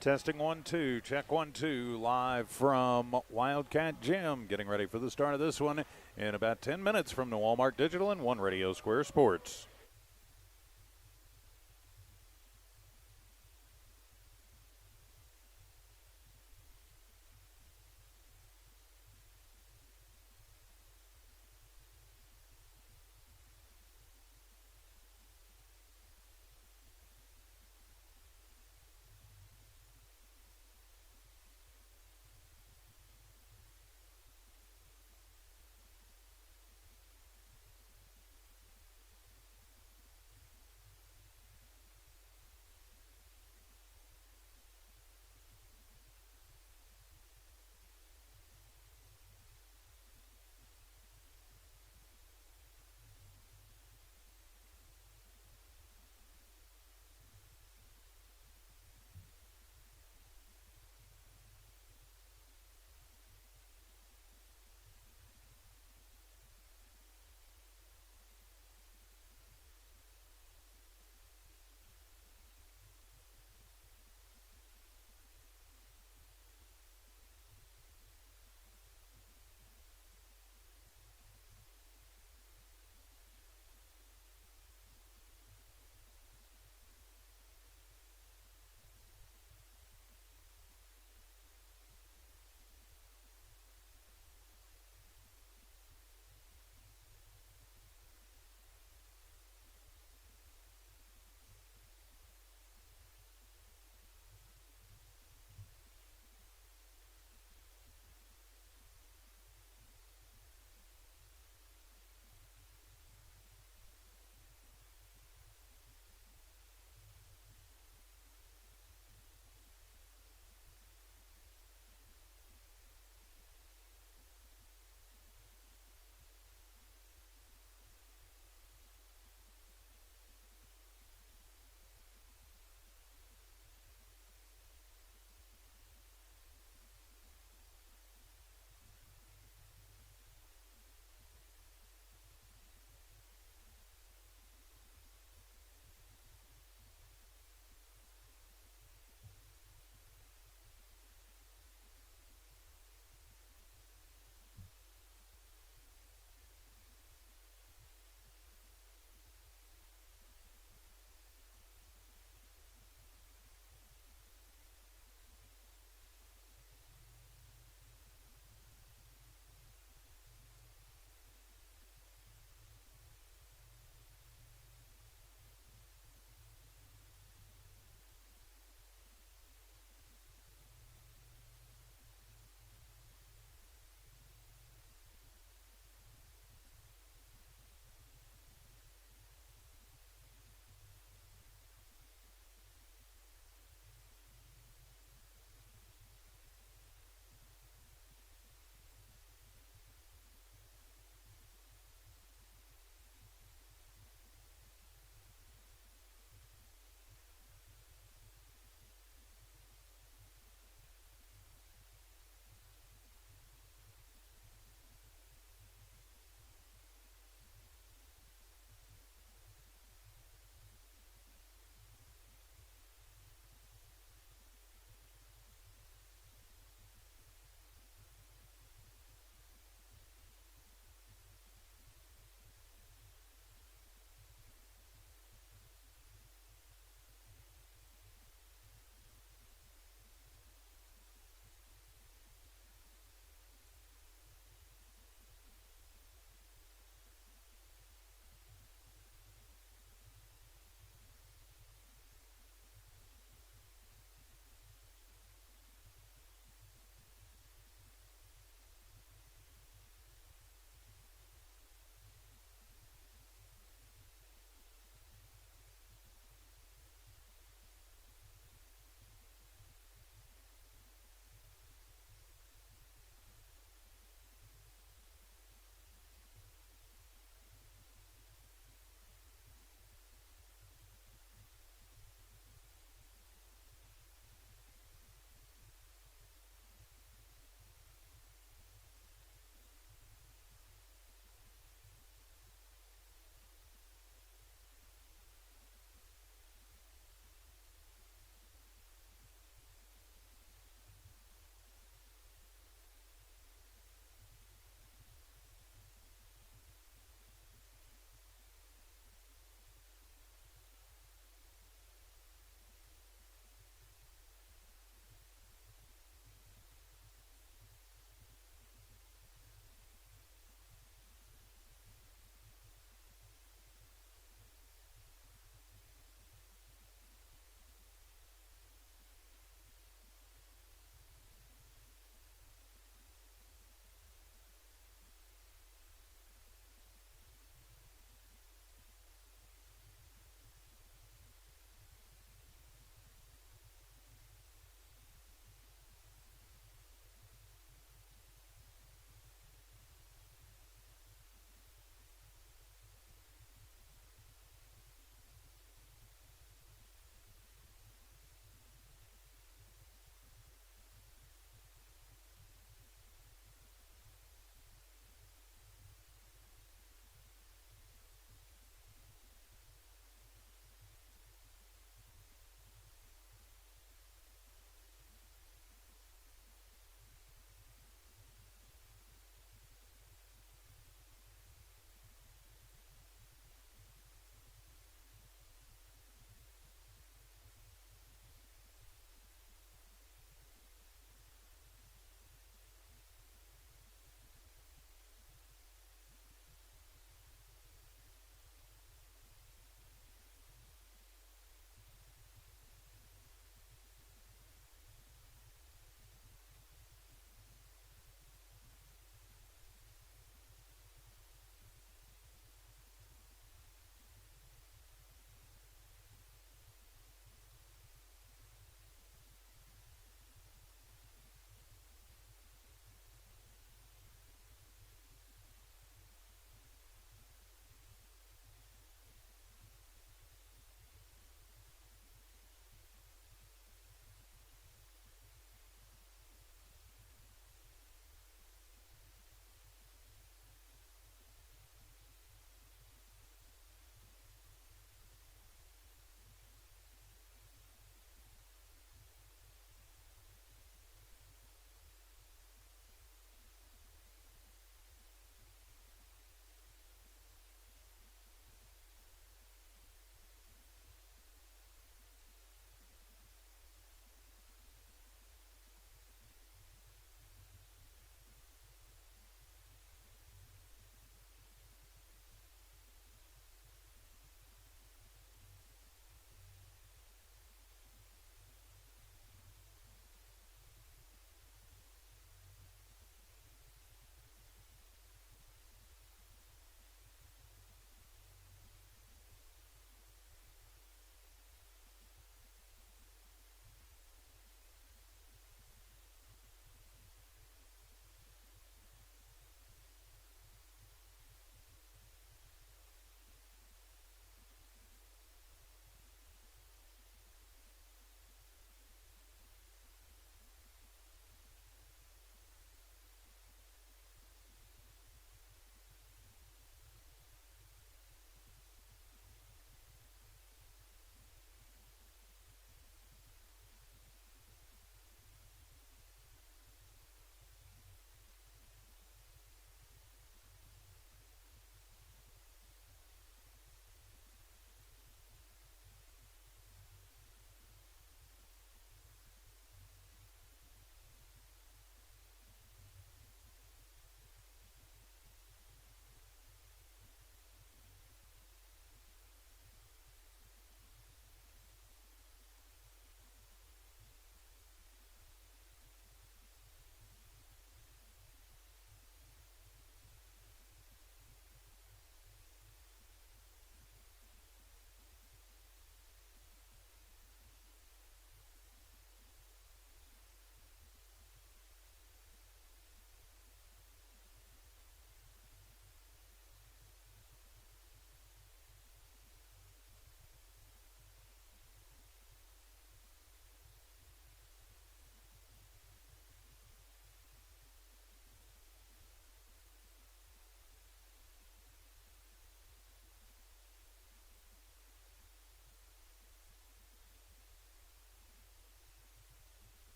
Testing 1 2, check 1 2, live from Wildcat Gym. Getting ready for the start of this one in about 10 minutes from the Walmart Digital and One Radio Square Sports.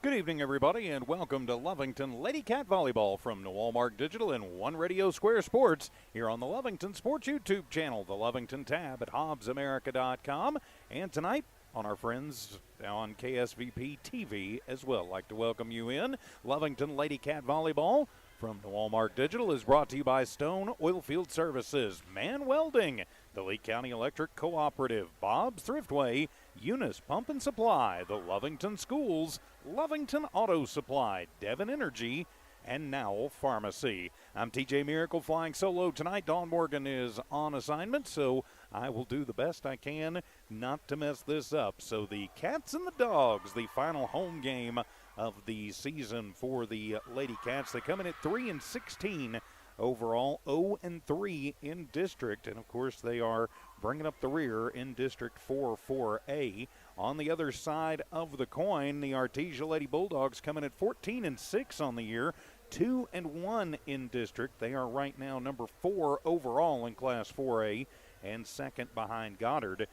Good evening, everybody, and welcome to Lovington Lady Cat Volleyball from the Walmart Digital and One Radio Square Sports here on the Lovington Sports YouTube channel, the Lovington tab at HobbsAmerica.com, and tonight on our friends on KSVP TV as well. I'd like to welcome you in. Lovington Lady Cat Volleyball from the Walmart Digital is brought to you by Stone Oilfield Services, Man Welding, the Lee County Electric Cooperative, Bob's Thriftway, Eunice Pump and Supply, the Lovington Schools, Lovington Auto Supply, Devon Energy, and Nowell Pharmacy. I'm TJ Miracle flying solo tonight. Dawn Morgan is on assignment, so I will do the best I can not to mess this up. So the Cats and the Dogs, the final home game of the season for the Lady Cats. They come in at 3-16 overall, 0-3 in district, and of course they are bringing up the rear in District 4A. On the other side of the coin, the Artesia Lady Bulldogs coming at 14-6 on the year, 2-1 in district. They are right now number 4 overall in Class 4A and second behind Goddard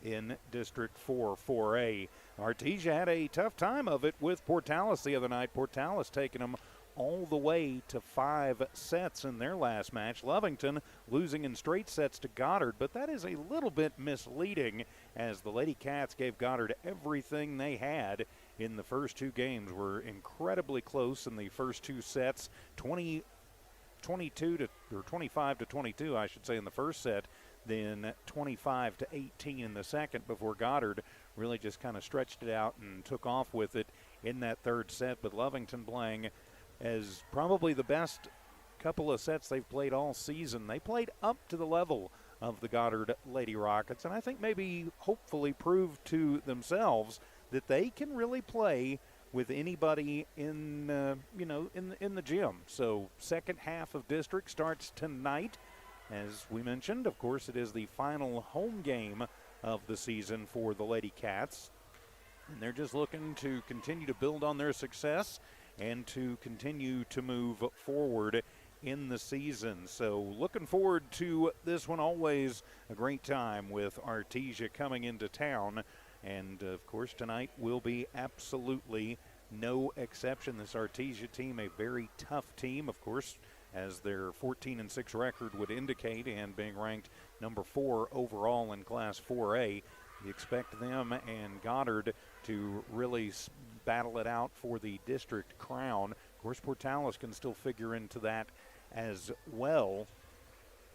in District 4A. Artesia had a tough time of it with Portales the other night. Portales taking them all the way to 5 sets in their last match. Lovington losing in straight sets to Goddard, but that is a little bit misleading as the Lady Cats gave Goddard everything they had in the first 2 games. Were incredibly close in the first 2 sets, 25 to 22, I should say, in the first set, then 25 to 18 in the second before Goddard really just kind of stretched it out and took off with it in that third set. But Lovington playing as probably the best couple of sets they've played all season. They played up to the level of the Goddard Lady Rockets, and I think maybe hopefully proved to themselves that they can really play with anybody in the gym. So second half of district starts tonight. As we mentioned, of course, it is the final home game of the season for the Lady Cats, and they're just looking to continue to build on their success and to continue to move forward in the season. So looking forward to this one. Always a great time with Artesia coming into town. And, of course, tonight will be absolutely no exception. This Artesia team, a very tough team, of course, as their 14-6 record would indicate, and being ranked number 4 overall in Class 4A. You expect them and Goddard to really battle it out for the district crown. Of course, Portales can still figure into that as well.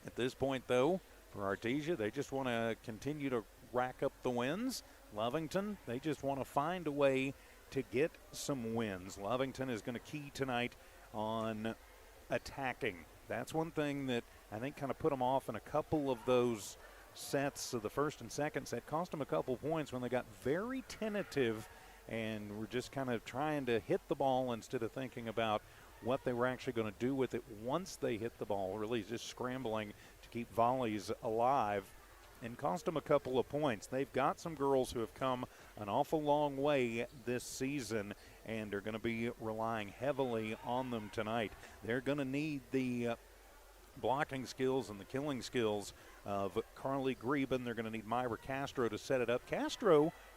At this point, though, for Artesia, they just want to continue to rack up the wins. Lovington, they just want to find a way to get some wins. Lovington is going to key tonight on attacking. That's one thing that I think kind of put them off in a couple of those sets. So the first and second set cost them a couple points when they got very tentative and were just kind of trying to hit the ball instead of thinking about what they were actually going to do with it once they hit the ball, really just scrambling to keep volleys alive, and cost them a couple of points. They've got some girls who have come an awful long way this season and are going to be relying heavily on them tonight. They're going to need the blocking skills and the killing skills of Carly Greben. They're going to need Myra Castro to set it up.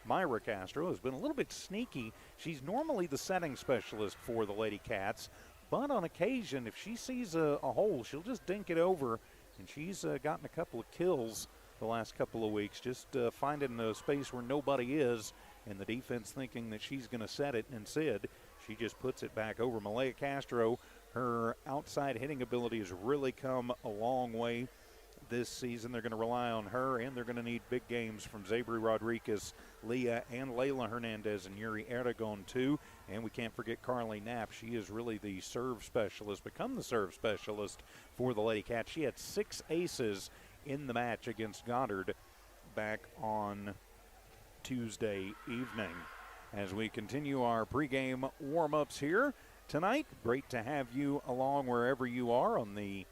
Myra Castro has been a little bit sneaky. She's normally the setting specialist for the Lady Cats, but on occasion, if she sees a hole, she'll just dink it over, and she's gotten a couple of kills the last couple of weeks, just finding a space where nobody is, and the defense thinking that she's going to set it, and instead, she just puts it back over. Malaya Castro, her outside hitting ability has really come a long way this season. They're going to rely on her, and they're going to need big games from Zabri Rodriguez, Leah, and Layla Hernandez and Yuri Aragon, too. And we can't forget Carly Knapp. She is really the serve specialist, become the serve specialist for the Lady Cats. She had 6 aces in the match against Goddard back on Tuesday evening. As we continue our pregame warm-ups here tonight, great to have you along wherever you are on the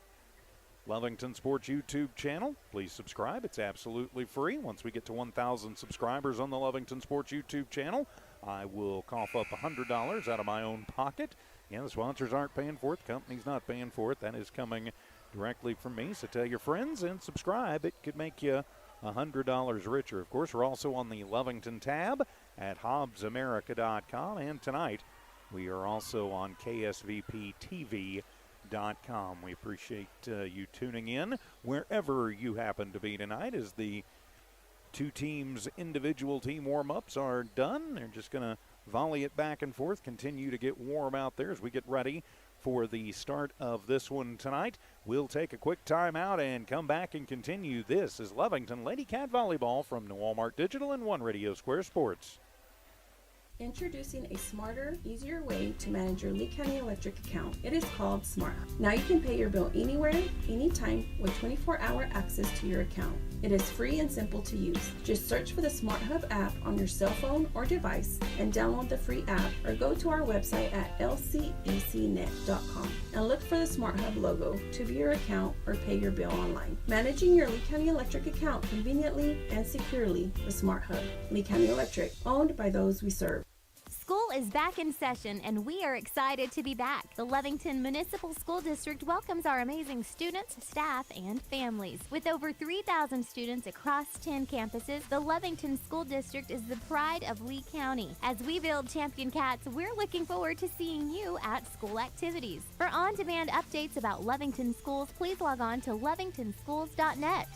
Lovington Sports YouTube channel. Please subscribe. It's absolutely free. Once we get to 1,000 subscribers on the Lovington Sports YouTube channel, I will cough up $100 out of my own pocket. Yeah, the sponsors aren't paying for it. The company's not paying for it. That is coming directly from me. So tell your friends and subscribe. It could make you $100 richer. Of course, we're also on the Lovington tab at hobbsamerica.com. And tonight, we are also on ksvptv.com. We appreciate you tuning in wherever you happen to be tonight as the two teams' individual team warm-ups are done. They're just going to volley it back and forth, continue to get warm out there as we get ready for the start of this one tonight. We'll take a quick timeout and come back and continue. This is Lovington Lady Cat Volleyball from New Walmart Digital and One Radio Square Sports. Introducing a smarter, easier way to manage your Lee County Electric account. It is called Smart Hub. Now you can pay your bill anywhere, anytime, with 24-hour access to your account. It is free and simple to use. Just search for the Smart Hub app on your cell phone or device and download the free app, or go to our website at lcecnet.com and look for the Smart Hub logo to view your account or pay your bill online. Managing your Lee County Electric account conveniently and securely with Smart Hub. Lee County Electric, owned by those we serve. School is back in session, and we are excited to be back. The Lovington Municipal School District welcomes our amazing students, staff, and families. With over 3,000 students across 10 campuses, the Lovington School District is the pride of Lee County. As we build champion cats, we're looking forward to seeing you at school activities. For on-demand updates about Lovington schools, please log on to lovingtonschools.net.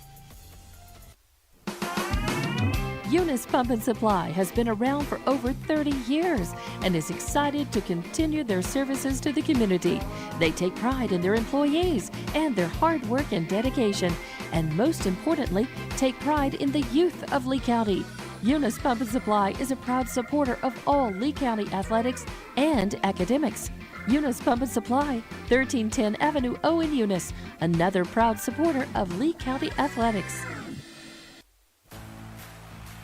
Eunice Pump and Supply has been around for over 30 years and is excited to continue their services to the community. They take pride in their employees and their hard work and dedication, and most importantly, take pride in the youth of Lee County. Eunice Pump and Supply is a proud supporter of all Lee County athletics and academics. Eunice Pump and Supply, 1310 Avenue O in Eunice, another proud supporter of Lee County athletics.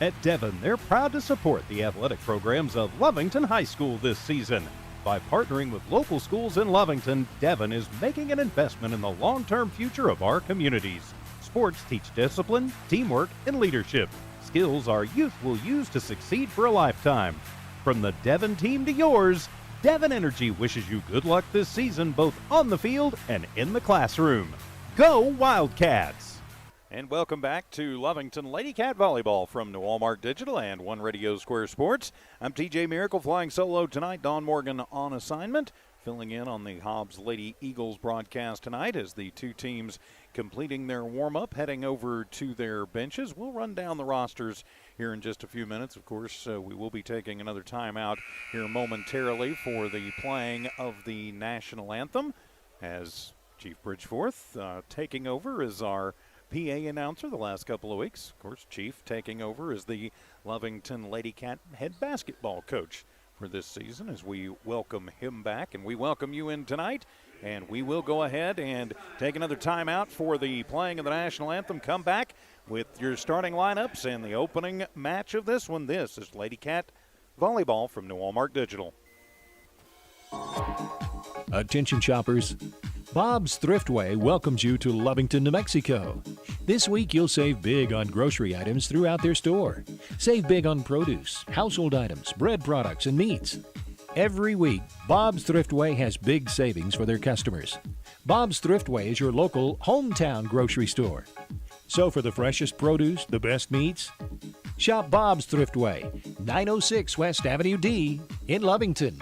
At Devon, they're proud to support the athletic programs of Lovington High School this season. By partnering with local schools in Lovington, Devon is making an investment in the long-term future of our communities. Sports teach discipline, teamwork, and leadership, skills our youth will use to succeed for a lifetime. From the Devon team to yours, Devon Energy wishes you good luck this season, both on the field and in the classroom. Go Wildcats! And welcome back to Lovington Lady Cat Volleyball from New Walmart Digital and One Radio Square Sports. I'm TJ Miracle flying solo tonight. Don Morgan on assignment, filling in on the Hobbs Lady Eagles broadcast tonight as the two teams completing their warm-up, heading over to their benches. We'll run down the rosters here in just a few minutes. Of course, we will be taking another timeout here momentarily for the playing of the national anthem as Chief Bridgeforth taking over as our PA announcer the last couple of weeks. Of course, Chief taking over as the Lovington Lady Cat head basketball coach for this season as we welcome him back. And we welcome you in tonight. And we will go ahead and take another timeout for the playing of the national anthem. Come back with your starting lineups and the opening match of this one. This is Lady Cat Volleyball from New Walmart Digital. Attention shoppers. Bob's Thriftway welcomes you to Lovington, New Mexico. This week you'll save big on grocery items throughout their store. Save big on produce, household items, bread products, and meats. Every week, Bob's Thriftway has big savings for their customers. Bob's Thriftway is your local hometown grocery store. So for the freshest produce, the best meats, shop Bob's Thriftway, 906 West Avenue D in Lovington.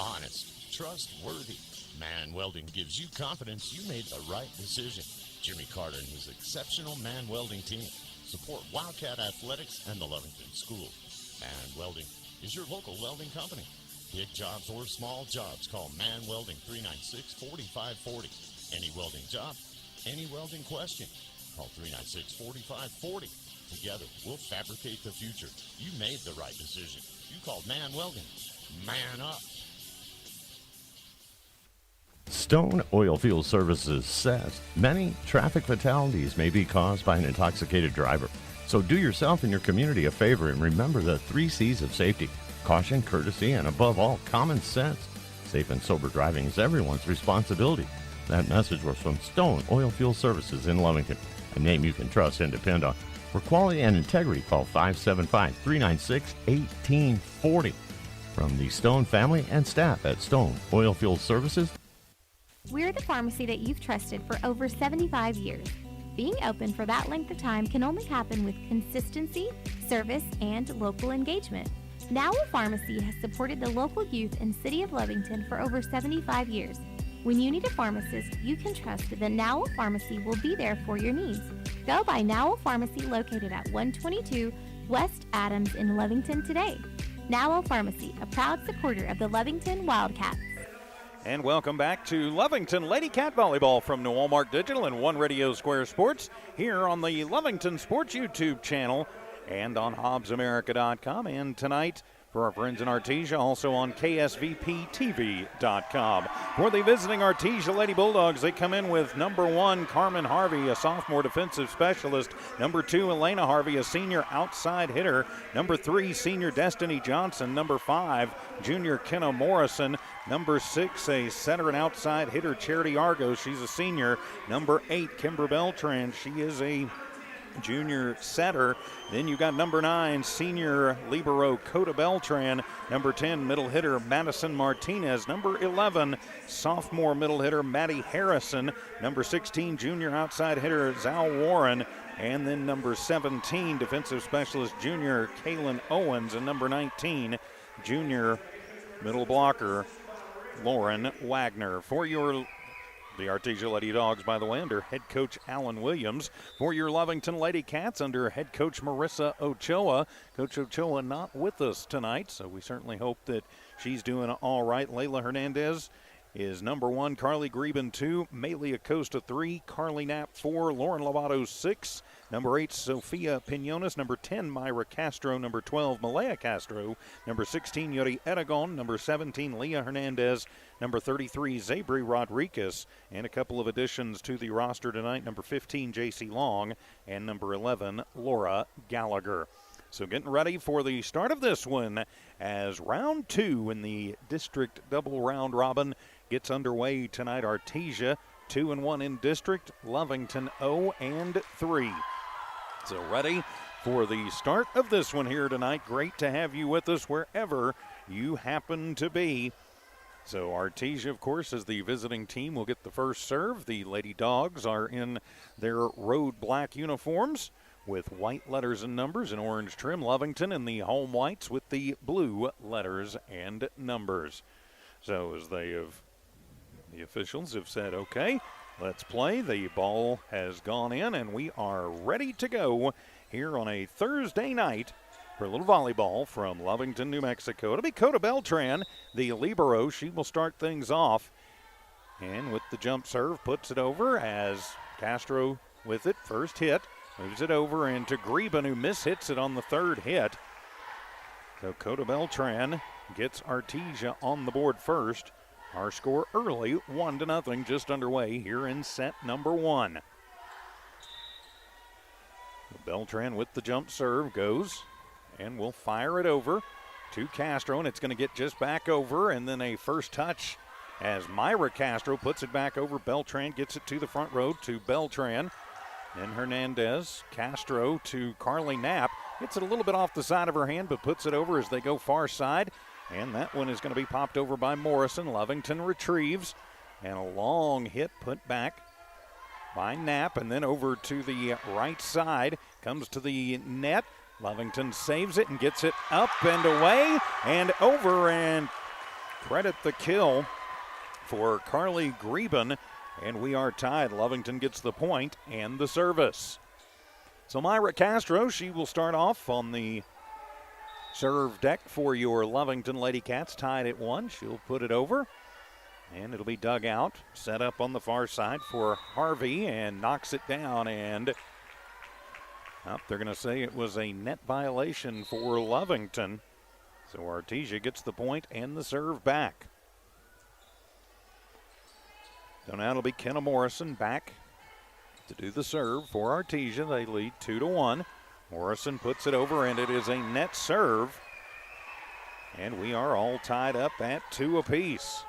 Honest, trustworthy. Man Welding gives you confidence you made the right decision. Jimmy Carter and his exceptional Man Welding team support Wildcat Athletics and the Lovington School. Man Welding is your local welding company. Big jobs or small jobs, call Man Welding 396-4540. Any welding job, any welding question, call 396-4540. Together, we'll fabricate the future. You made the right decision. You called Man Welding. Man up. Stone Oilfield Services says many traffic fatalities may be caused by an intoxicated driver. So do yourself and your community a favor and remember the 3 C's of safety: caution, courtesy, and above all, common sense. Safe and sober driving is everyone's responsibility. That message was from Stone Oilfield Services in Lovington, a name you can trust and depend on. For quality and integrity, call 575-396-1840. From the Stone family and staff at Stone Oilfield Services, We're the pharmacy that you've trusted for over 75 years. Being open for that length of time can only happen with consistency, service, and local engagement. Nowell Pharmacy has supported the local youth in City of Lovington for over 75 years. When you need a pharmacist, you can trust that Nowell Pharmacy will be there for your needs. Go by Nowell Pharmacy located at 122 West Adams in Lovington today. Nowell Pharmacy, a proud supporter of the Lovington Wildcats. And welcome back to Lovington Lady Cat Volleyball from New Walmart Digital and One Radio Square Sports here on the Lovington Sports YouTube channel and on HobbsAmerica.com. And tonight, for our friends in Artesia, also on KSVPTV.com. For the visiting Artesia Lady Bulldogs, they come in with number 1, Carmen Harvey, a sophomore defensive specialist. Number 2, Elena Harvey, a senior outside hitter. Number 3, senior Destiny Johnson. Number 5, junior Kenna Morrison. Number 6, a center and outside hitter, Charity Argos. She's a senior. Number 8, Kimber Beltran. She is a junior setter. Then you got number 9, senior libero Coda Beltran. Number 10, middle hitter Madison Martinez. Number 11, sophomore middle hitter Maddie Harrison. Number 16, junior outside hitter Zal Warren. And then number 17, defensive specialist junior Kaylin Owens. And number 19, junior middle blocker Lauren Wagner. For the Artesia Lady Dogs, by the way, under head coach Alan Williams. For your Lovington Lady Cats, under head coach Marissa Ochoa. Coach Ochoa not with us tonight, so we certainly hope that she's doing all right. Layla Hernandez is number 1, Carly Greben 2, Maylee Acosta 3, Carly Knapp 4, Lauren Lovato 6, number 8, Sophia Pinones, number 10, Myra Castro, number 12, Malaya Castro, number 16, Yuri Aragon, number 17, Leah Hernandez, number 33, Zabri Rodriguez, and a couple of additions to the roster tonight, number 15, JC Long, and number 11, Laura Gallagher. So getting ready for the start of this one as round 2 in the district double round robin gets underway tonight. Artesia 2-1 in district, Lovington 0-3. So ready for the start of this one here tonight. Great to have you with us wherever you happen to be. So Artesia, of course, as the visiting team, will get the first serve. The Lady Dogs are in their road black uniforms with white letters and numbers and orange trim. Lovington in the home whites with the blue letters and numbers. So as the officials have said, okay, let's play. The ball has gone in and we are ready to go here on a Thursday night for a little volleyball from Lovington, New Mexico. It'll be Coda Beltran, the libero. She will start things off. And with the jump serve, puts it over as Castro with it. First hit. Moves it over into Greben, who mishits it on the third hit. So Coda Beltran gets Artesia on the board first. Our score early, 1-0, just underway here in set number 1. Beltran with the jump serve goes and will fire it over to Castro, and it's going to get just back over, and then a first touch as Myra Castro puts it back over. Beltran gets it to the front row to Beltran. Then Hernandez, Castro to Carly Knapp. Gets it a little bit off the side of her hand, but puts it over as they go far side. And that one is going to be popped over by Morrison. Lovington retrieves. And a long hit put back by Knapp. And then over to the right side. Comes to the net. Lovington saves it and gets it up and away and over. And credit the kill for Carly Greben. And we are tied. Lovington gets the point and the service. So Myra Castro, she will start off on the serve deck for your Lovington Lady Cats, tied at 1. She'll put it over, and it'll be dug out. Set up on the far side for Harvey, and knocks it down. And they're going to say it was a net violation for Lovington. So Artesia gets the point and the serve back. So now it'll be Kenna Morrison back to do the serve for Artesia. They lead 2-1. Morrison puts it over, and it is a net serve. And we are all tied up at 2 apiece.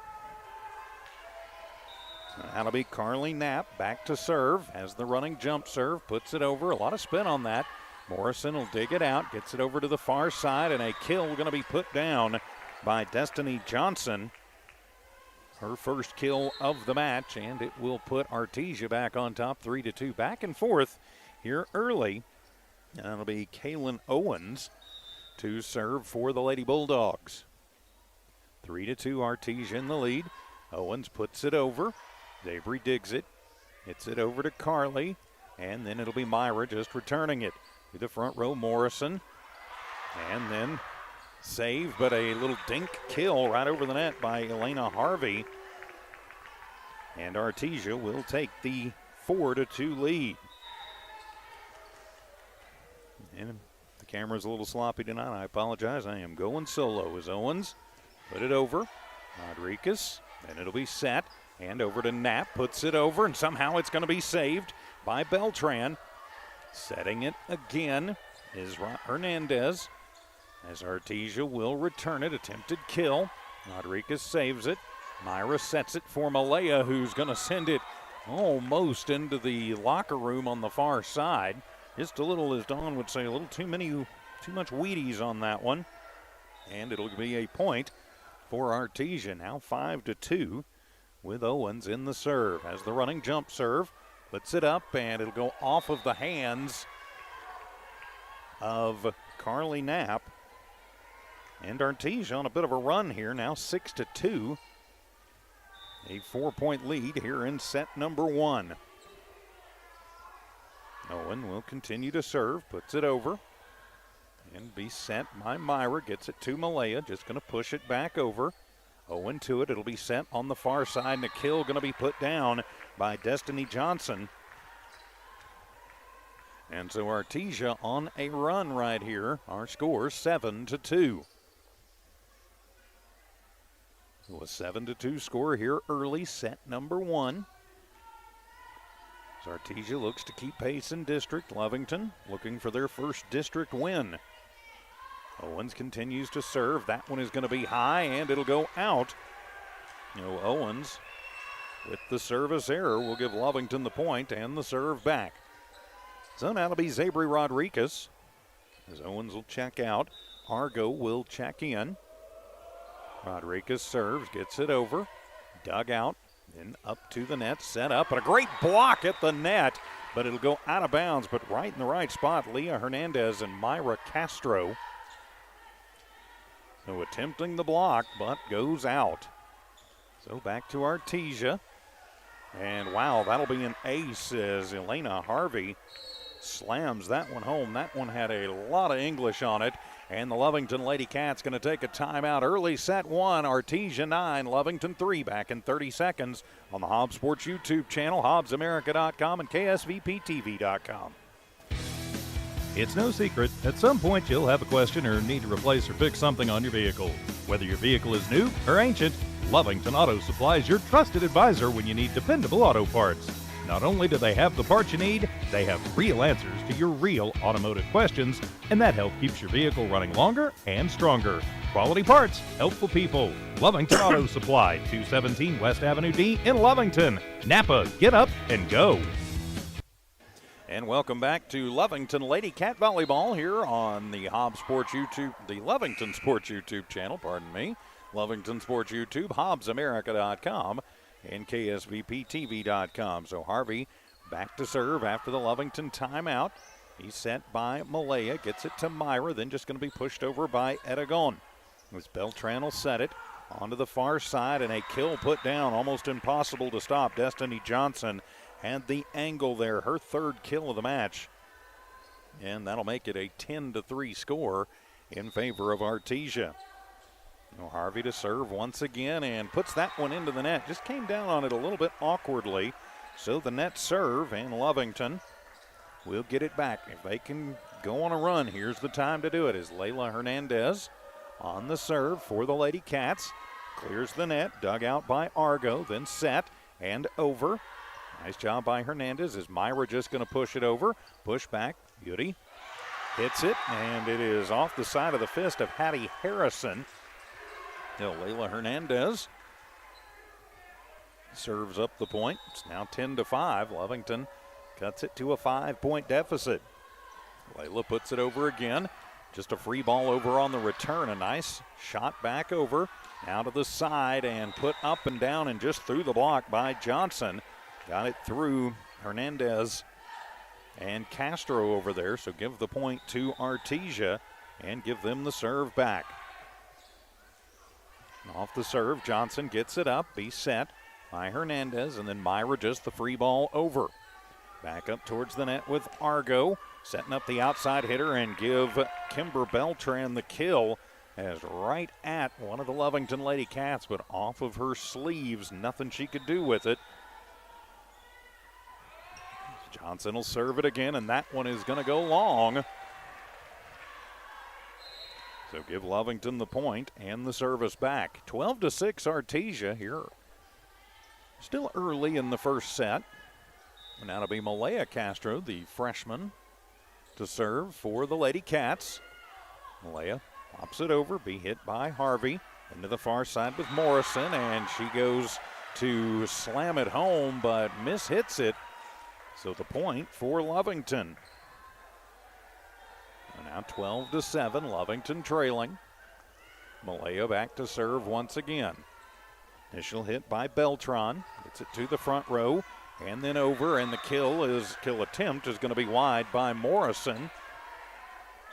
That'll be Carly Knapp back to serve. Has the running jump serve, puts it over. A lot of spin on that. Morrison will dig it out, gets it over to the far side, and a kill going to be put down by Destiny Johnson. Her first kill of the match, and it will put Artesia back on top 3-2. Back and forth here early And that'll be Kaylin Owens to serve for the Lady Bulldogs. 3-2, Artesia in the lead. Owens puts it over. Zabry digs it. Hits it over to Carly. And then it'll be Myra just returning it to the front row. Morrison. And then save, but a little dink kill right over the net by Elena Harvey. And Artesia will take the 4-2 lead. And the camera's a little sloppy tonight. I apologize. I am going solo as Owens put it over. Rodriguez. Then it'll be set. And over to Knapp. Puts it over. And somehow it's going to be saved by Beltran. Setting it again is Hernandez. As Artesia will return it. Attempted kill. Rodriguez saves it. Myra sets it for Malaya, who's going to send it almost into the locker room on the far side. Just a little, as Dawn would say, a little too much Wheaties on that one. And it'll be a point for Artesia. Now 5-2 with Owens in the serve. As the running jump serve, puts it up, and it'll go off of the hands of Carly Knapp. And Artesia on a bit of a run here, now 6-2. A 4-point lead here in set number 1. Owen will continue to serve, puts it over, and be set by Myra. Gets it to Malaya, just going to push it back over. Owen to it, it'll be set on the far side, and a kill going to be put down by Destiny Johnson. And so Artesia on a run right here. Our score 7-2. So a 7-2 score here early, set number 1. So Artesia looks to keep pace in district. Lovington looking for their first district win. Owens continues to serve. That one is going to be high, and it'll go out. Owens with the service error will give Lovington the point and the serve back. So now it'll be Zabry Rodriguez as Owens will check out. Argo will check in. Rodriguez serves, gets it over, dug out, then up to the net, set up, and a great block at the net, but it'll go out of bounds, but right in the right spot, Leah Hernandez and Myra Castro. So attempting the block, but goes out. So back to Artesia, and wow, that'll be an ace as Elena Harvey slams that one home. That one had a lot of English on it. And the Lovington Lady Cats going to take a timeout. Early set 1, Artesia 9, Lovington 3. Back in 30 seconds on the Hobbs Sports YouTube channel, HobbsAmerica.com and KSVPTV.com. It's no secret, at some point you'll have a question or need to replace or fix something on your vehicle. Whether your vehicle is new or ancient, Lovington Auto Supply is your trusted advisor when you need dependable auto parts. Not only do they have the parts you need, they have real answers to your real automotive questions, and that help keeps your vehicle running longer and stronger. Quality parts, helpful people. Lovington Auto Supply, 217 West Avenue D in Lovington. Napa, get up and go. And welcome back to Lovington Lady Cat Volleyball here on the Hobbs Sports YouTube, the Lovington Sports YouTube channel, Lovington Sports YouTube, HobbsAmerica.com. and KSVPTV.com. So Harvey back to serve after the Lovington timeout. He's sent by Malaya, gets it to Myra, then just going to be pushed over by Edagon. As Beltran will set it onto the far side, and a kill put down, almost impossible to stop. Destiny Johnson had the angle there, her third kill of the match. And that'll make it a 10-3 score in favor of Artesia. Harvey to serve once again and puts that one into the net. Just came down on it a little bit awkwardly. So the net serve, and Lovington will get it back. If they can go on a run, here's the time to do it. Is Layla Hernandez on the serve for the Lady Cats. Clears the net, dug out by Argo, then set and over. Nice job by Hernandez. Is Myra just going to push it over? Push back, Beauty hits it, and it is off the side of the fist of Hattie Harrison. Layla Hernandez serves up the point. It's now 10-5. Lovington cuts it to a 5-point deficit. Layla puts it over again. Just a free ball over on the return. A nice shot back over. Now to the side and put up and down and just through the block by Johnson. Got it through Hernandez. and Castro over there. So give the point to Artesia and give them the serve back. Off the serve, Johnson gets it up, be set by Hernandez, and then Myra just the free ball over. Back up towards the net with Argo, setting up the outside hitter and give Kimber Beltran the kill as right at one of the Lovington Lady Cats, but off of her sleeves, nothing she could do with it. Johnson will serve it again, and that one is going to go long. So give Lovington the point and the service back. 12-6 Artesia here. Still early in the first set. And now to be Malaya Castro, the freshman, to serve for the Lady Cats. Malaya pops it over, be hit by Harvey. Into the far side with Morrison, and she goes to slam it home, but mishits it. So the point for Lovington. And now 12-7, Lovington trailing. Malaya back to serve once again. Initial hit by Beltran. Gets it to the front row and then over, and the kill attempt is going to be wide by Morrison.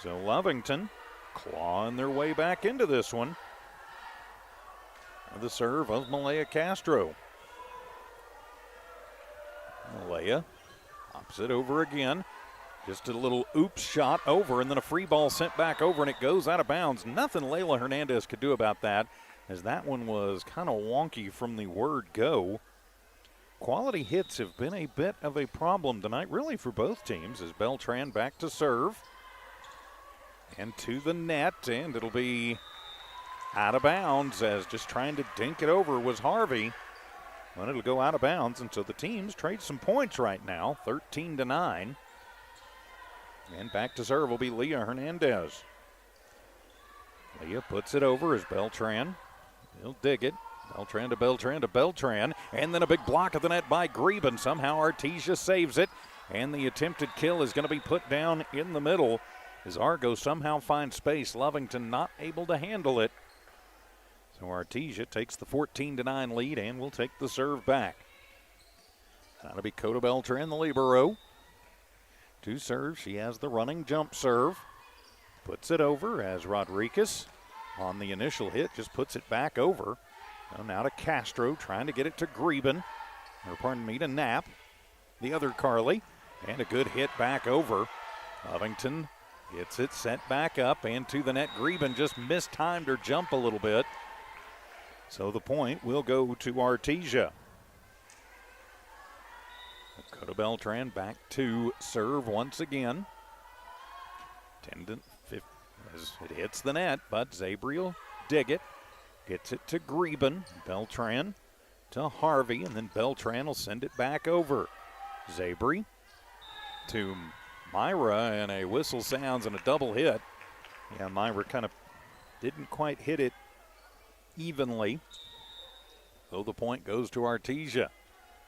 So Lovington clawing their way back into this one. The serve of Malaya Castro. Malaya pops it over again. Just a little oops shot over, and then a free ball sent back over, and it goes out of bounds. Nothing Layla Hernandez could do about that, as that one was kind of wonky from the word go. Quality hits have been a bit of a problem tonight, really for both teams, as Beltran back to serve. And to the net, and it'll be out of bounds, as just trying to dink it over was Harvey. But it'll go out of bounds, and so the teams trade some points right now, 13-9. And back to serve will be Leah Hernandez. Leah puts it over as Beltran. He'll dig it. Beltran to Beltran to Beltran. And then a big block of the net by Greben. Somehow Artesia saves it. And the attempted kill is going to be put down in the middle as Argo somehow finds space. Lovington not able to handle it. So Artesia takes the 14-9 lead and will take the serve back. That'll be Coda Beltran, the libero. To serve, she has the running jump serve. Puts it over as Rodriguez on the initial hit just puts it back over. And now to Castro trying to get it to Greben, or pardon me, to Knapp. The other Carly, and a good hit back over. Lovington gets it set back up and to the net. Greben just mistimed her jump a little bit. So the point will go to Artesia. Coda Beltran back to serve once again. 10-5 as it hits the net, but Zabriel dig it. Gets it to Greben. Beltran to Harvey, and then Beltran will send it back over. Zabri to Myra, and a whistle sounds and a double hit. Yeah, Myra kind of didn't quite hit it evenly. So the point goes to Artesia.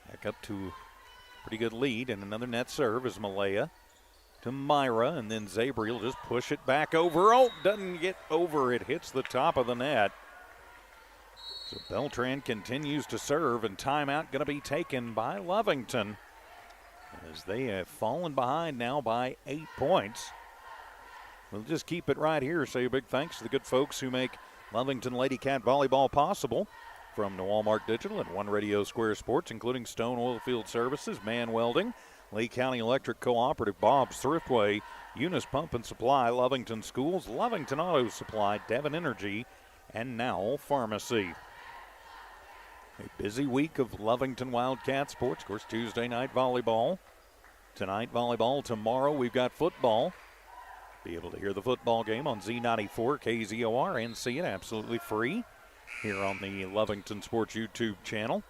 Back up to pretty good lead, and another net serve is Malaya to Myra, and then Zabriel just push it back over. Oh, doesn't get over. It hits the top of the net. So Beltran continues to serve, and timeout going to be taken by Lovington as they have fallen behind now by 8 points. We'll just keep it right here. Say a big thanks to the good folks who make Lovington Lady Cat Volleyball possible. From Walmart Digital and One Radio Square Sports, including Stone Oilfield Services, Man Welding, Lee County Electric Cooperative, Bob's Thriftway, Eunice Pump and Supply, Lovington Schools, Lovington Auto Supply, Devon Energy, and Nowell Pharmacy. A busy week of Lovington Wildcat sports. Of course, Tuesday night volleyball. Tonight volleyball. Tomorrow we've got football. Be able to hear the football game on Z94, KZOR, and see it absolutely free here on the Lovington Sports YouTube channel.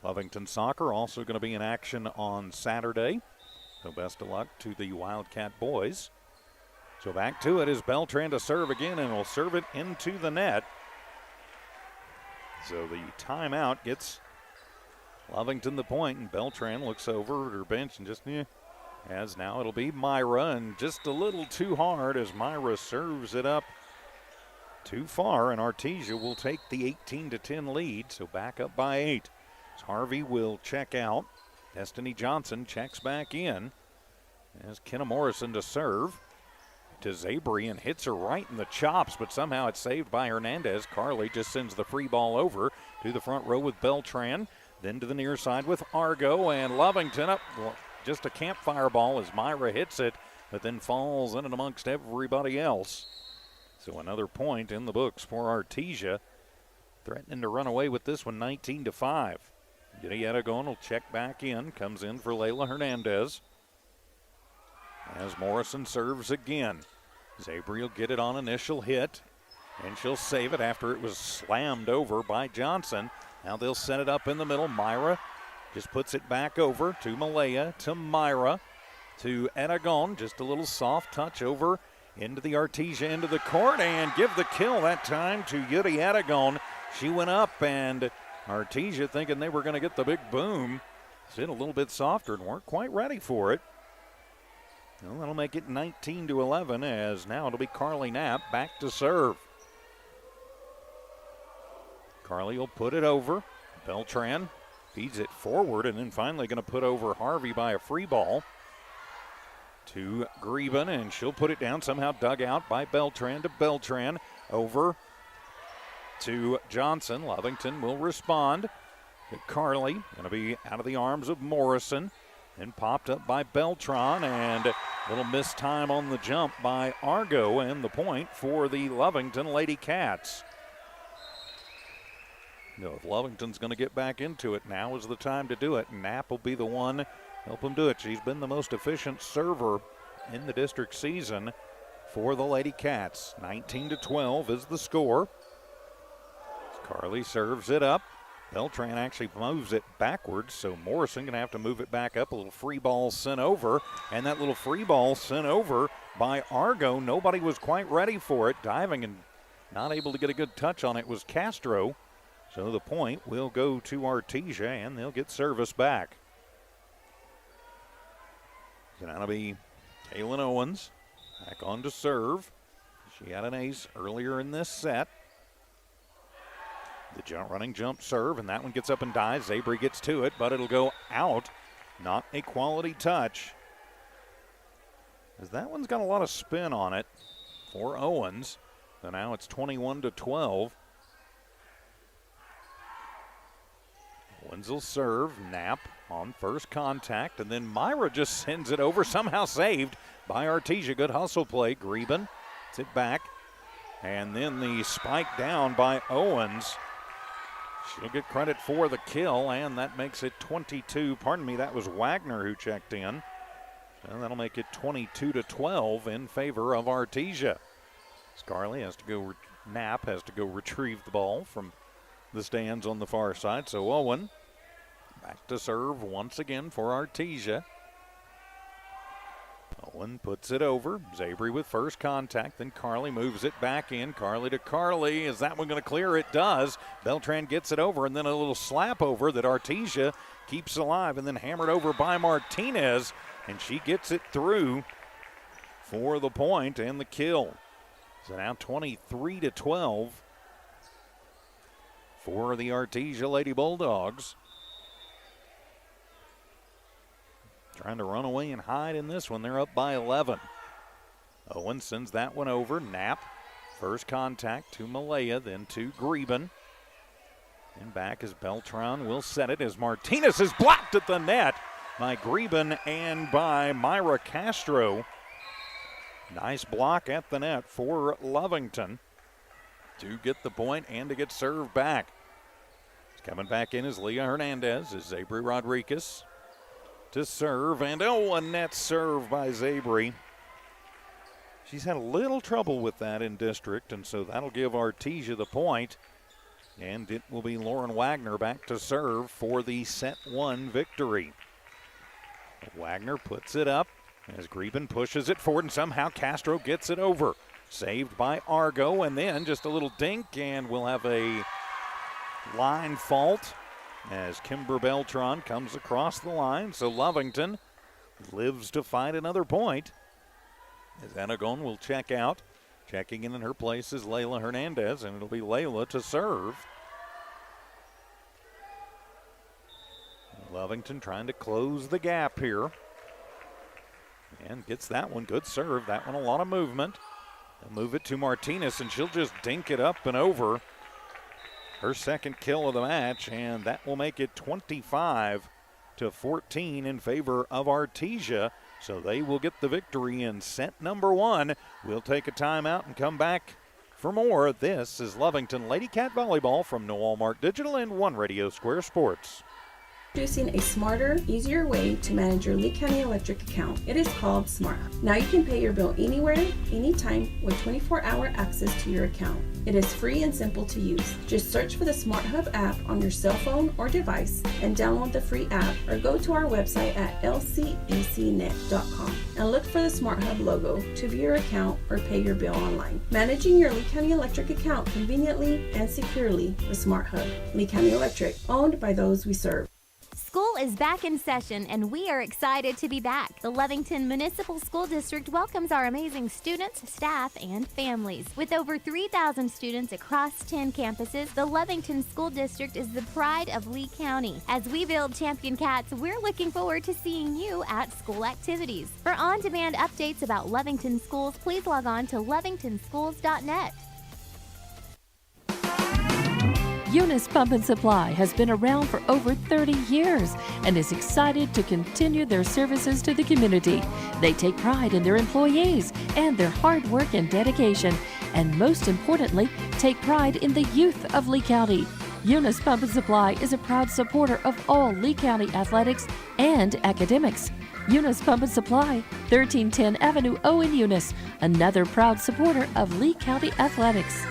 Lovington Soccer also going to be in action on Saturday. So best of luck to the Wildcat boys. So back to it is Beltran to serve again, and will serve it into the net. So the timeout gets Lovington the point, and Beltran looks over at her bench and just, as now it'll be Myra, and just a little too hard as Myra serves it up too far, and Artesia will take the 18-10 lead, so back up by 8. So Harvey will check out. Destiny Johnson checks back in as Kenna Morrison to serve to Zabry and hits her right in the chops, but somehow it's saved by Hernandez. Carly just sends the free ball over to the front row with Beltran, then to the near side with Argo, and Lovington up. Just a campfire ball as Myra hits it, but then falls in and amongst everybody else. So another point in the books for Artesia, threatening to run away with this one 19-5. Yuri Aragon will check back in, comes in for Layla Hernandez. As Morrison serves again. Zabry will get it on initial hit, and she'll save it after it was slammed over by Johnson. Now they'll set it up in the middle. Myra just puts it back over to Malaya, to Myra, to Aragon. Just a little soft touch over into the Artesia, into the court, and give the kill that time to Yuri Aragon. She went up, and Artesia, thinking they were going to get the big boom, sit a little bit softer and weren't quite ready for it. Well, that'll make it 19-11, as now it'll be Carly Knapp back to serve. Carly will put it over. Beltran feeds it forward, and then finally going to put over Harvey by a free ball to Greben, and she'll put it down, somehow dug out by Beltran, to Beltran, over to Johnson. Lovington will respond to Carly, going to be out of the arms of Morrison, and popped up by Beltran, and a little missed time on the jump by Argo, and the point for the Lovington Lady Cats. No, if Lovington's going to get back into it, now is the time to do it. Knapp will be the one help them do it. She's been the most efficient server in the district season for the Lady Cats. 19-12 is the score. Carly serves it up. Beltran actually moves it backwards, so Morrison going to have to move it back up. A little free ball sent over, and that little free ball sent over by Argo. Nobody was quite ready for it. Diving and not able to get a good touch on it was Castro. So the point will go to Artesia, and they'll get service back. So that'll be Kaylin Owens back on to serve. She had an ace earlier in this set. The running jump serve, and that one gets up and dies. Zabry gets to it, but it'll go out. Not a quality touch, as that one's got a lot of spin on it for Owens. So now it's 21-12. Owens will serve. Knapp on first contact, and then Myra just sends it over, somehow saved by Artesia. Good hustle play. Greben gets it back, and then the spike down by Owens. She'll get credit for the kill, and that makes it 22. Pardon me, that was Wagner who checked in. And that'll make it 22-12 in favor of Artesia. Scarley has to go, Knapp has to go retrieve the ball from the stands on the far side. So Owen back to serve once again for Artesia. Owen puts it over. Zabry with first contact. Then Carly moves it back in. Carly to Carly. Is that one going to clear? It does. Beltran gets it over, and then a little slap over that Artesia keeps alive, and then hammered over by Martinez, and she gets it through for the point and the kill. So now 23-12 for the Artesia Lady Bulldogs. Trying to run away and hide in this one. They're up by 11. Owen sends that one over. Knapp, first contact to Malaya, then to Greben. And back as Beltran will set it as Martinez is blocked at the net by Greben and by Myra Castro. Nice block at the net for Lovington to get the point and to get served back. Coming back in is Leah Hernandez, as Zabry Rodriguez to serve, and a net serve by Zabry. She's had a little trouble with that in district, and so that'll give Artesia the point. And it will be Lauren Wagner back to serve for the set one victory. Wagner puts it up as Greben pushes it forward, and somehow Castro gets it over. Saved by Argo, and then just a little dink, and we'll have a line fault as Kimber Beltran comes across the line. So Lovington lives to find another point, as Aragon will check out. Checking in her place is Layla Hernandez, and it'll be Layla to serve. Lovington trying to close the gap here. And gets that one. Good serve. That one a lot of movement. They'll move it to Martinez, and she'll just dink it up and over. Her second kill of the match, and that will make it 25-14 in favor of Artesia. So they will get the victory in set number 1. We'll take a timeout and come back for more. This is Lovington Lady Cat Volleyball from Walmart Digital and One Radio Square Sports. Introducing a smarter, easier way to manage your Lee County Electric account. It is called Smart Hub. Now you can pay your bill anywhere, anytime with 24-hour access to your account. It is free and simple to use. Just search for the Smart Hub app on your cell phone or device and download the free app, or go to our website at lcecnet.com and look for the Smart Hub logo to view your account or pay your bill online. Managing your Lee County Electric account conveniently and securely with Smart Hub. Lee County Electric, owned by those we serve. School is back in session, and we are excited to be back. The Lovington Municipal School District welcomes our amazing students, staff, and families. With over 3,000 students across 10 campuses, the Lovington School District is the pride of Lee County. As we build champion cats, we're looking forward to seeing you at school activities. For on-demand updates about Lovington schools, please log on to lovingtonschools.net. Eunice Pump and Supply has been around for over 30 years and is excited to continue their services to the community. They take pride in their employees and their hard work and dedication, and most importantly, take pride in the youth of Lee County. Eunice Pump and Supply is a proud supporter of all Lee County athletics and academics. Eunice Pump and Supply, 1310 Avenue O in Eunice, another proud supporter of Lee County athletics.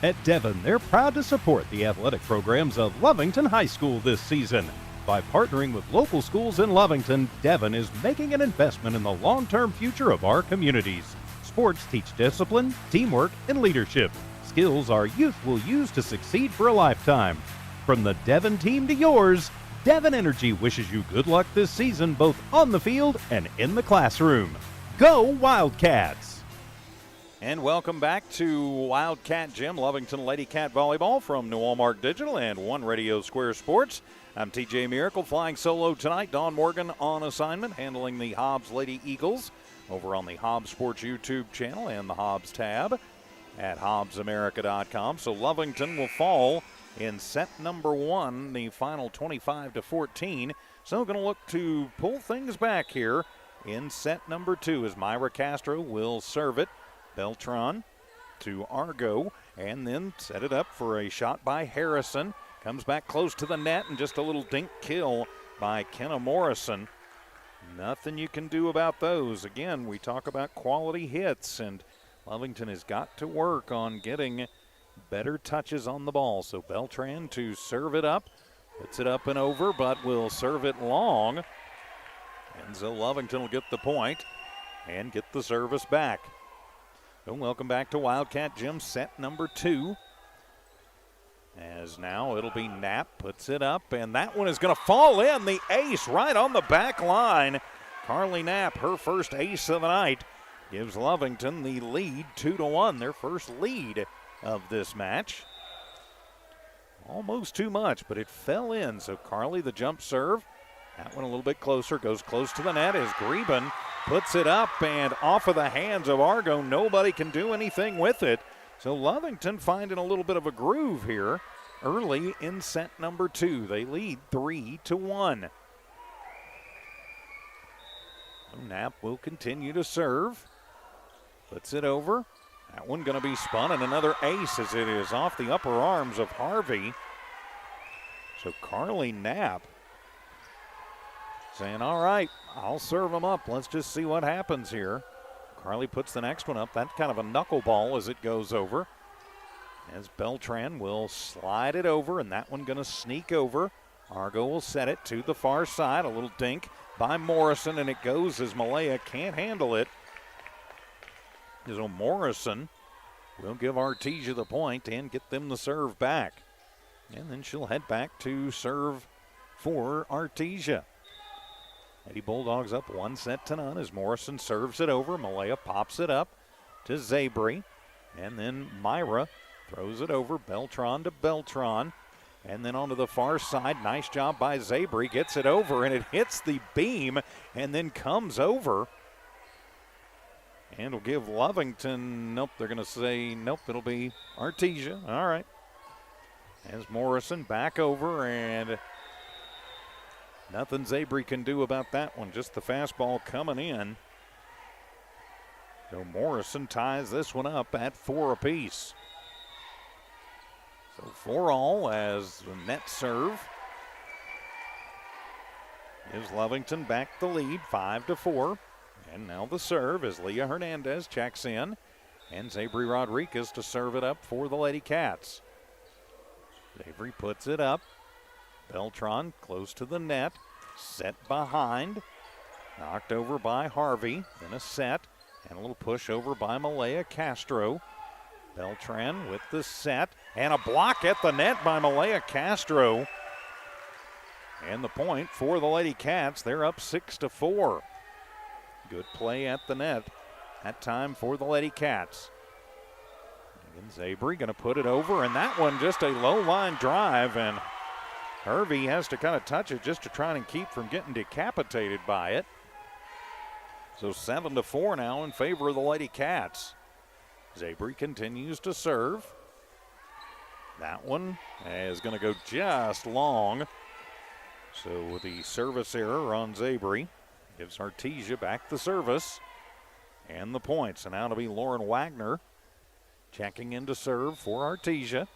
At Devon, they're proud to support the athletic programs of Lovington High School this season. By partnering with local schools in Lovington, Devon is making an investment in the long-term future of our communities. Sports teach discipline, teamwork, and leadership, skills our youth will use to succeed for a lifetime. From the Devon team to yours, Devon Energy wishes you good luck this season, both on the field and in the classroom. Go Wildcats! And welcome back to Wildcat Gym, Lovington Lady Cat Volleyball from Walmart Digital and One Radio Square Sports. I'm TJ Miracle, flying solo tonight. Dawn Morgan on assignment, handling the Hobbs Lady Eagles over on the Hobbs Sports YouTube channel and the Hobbs tab at hobbsamerica.com. So Lovington will fall in set number 1, the final 25-14. So going to look to pull things back here in set number 2 as Myra Castro will serve it. Beltran to Argo, and then set it up for a shot by Harrison. Comes back close to the net, and just a little dink kill by Kenna Morrison. Nothing you can do about those. Again, we talk about quality hits, and Lovington has got to work on getting better touches on the ball. So Beltran to serve it up. Puts it up and over, but will serve it long. And so Lovington will get the point and get the service back. So welcome back to Wildcat Gym, set number 2. As now it'll be Knapp, puts it up, and that one is going to fall in. The ace right on the back line. Carly Knapp, her first ace of the night, gives Lovington the lead 2-1, their first lead of this match. Almost too much, but it fell in. So Carly, the jump serve. That one a little bit closer, goes close to the net as Greben puts it up and off of the hands of Argo. Nobody can do anything with it. So Lovington finding a little bit of a groove here early in set number 2. They lead 3-1. So Knapp will continue to serve. Puts it over. That one going to be spun, and another ace as it is off the upper arms of Harvey. So Carly Knapp saying, all right, I'll serve them up. Let's just see what happens here. Carly puts the next one up. That's kind of a knuckleball as it goes over. As Beltran will slide it over, and that one going to sneak over. Argo will set it to the far side. A little dink by Morrison, and it goes as Malaya can't handle it. So Morrison will give Artesia the point and get them the serve back. And then she'll head back to serve for Artesia. Lady Bulldogs up 1-0 as Morrison serves it over. Malaya pops it up to Zabry. And then Myra throws it over. Beltran to Beltran. And then onto the far side. Nice job by Zabry. Gets it over, and it hits the beam and then comes over. And will give Lovington, nope, they're going to say, nope, it'll be Artesia. All right. As Morrison back over, and nothing Zabry can do about that one. Just the fastball coming in. So Morrison ties this one up at 4 apiece. So 4 all as the net serve gives Lovington back the lead, 5-4. And now the serve as Leah Hernandez checks in. And Zabry Rodriguez to serve it up for the Lady Cats. Zabry puts it up. Beltran close to the net. Set behind. Knocked over by Harvey. Then a set. And a little push over by Malaya Castro. Beltran with the set. And a block at the net by Malaya Castro. And the point for the Lady Cats. They're up 6-4. Good play at the net. That time for the Lady Cats. And Zabry going to put it over, and that one just a low line drive, and Hervey has to kind of touch it just to try and keep from getting decapitated by it. So 7-4 now in favor of the Lady Cats. Zabry continues to serve. That one is going to go just long. So the service error on Zabry gives Artesia back the service and the points. And now to be Lauren Wagner checking in to serve for Artesia.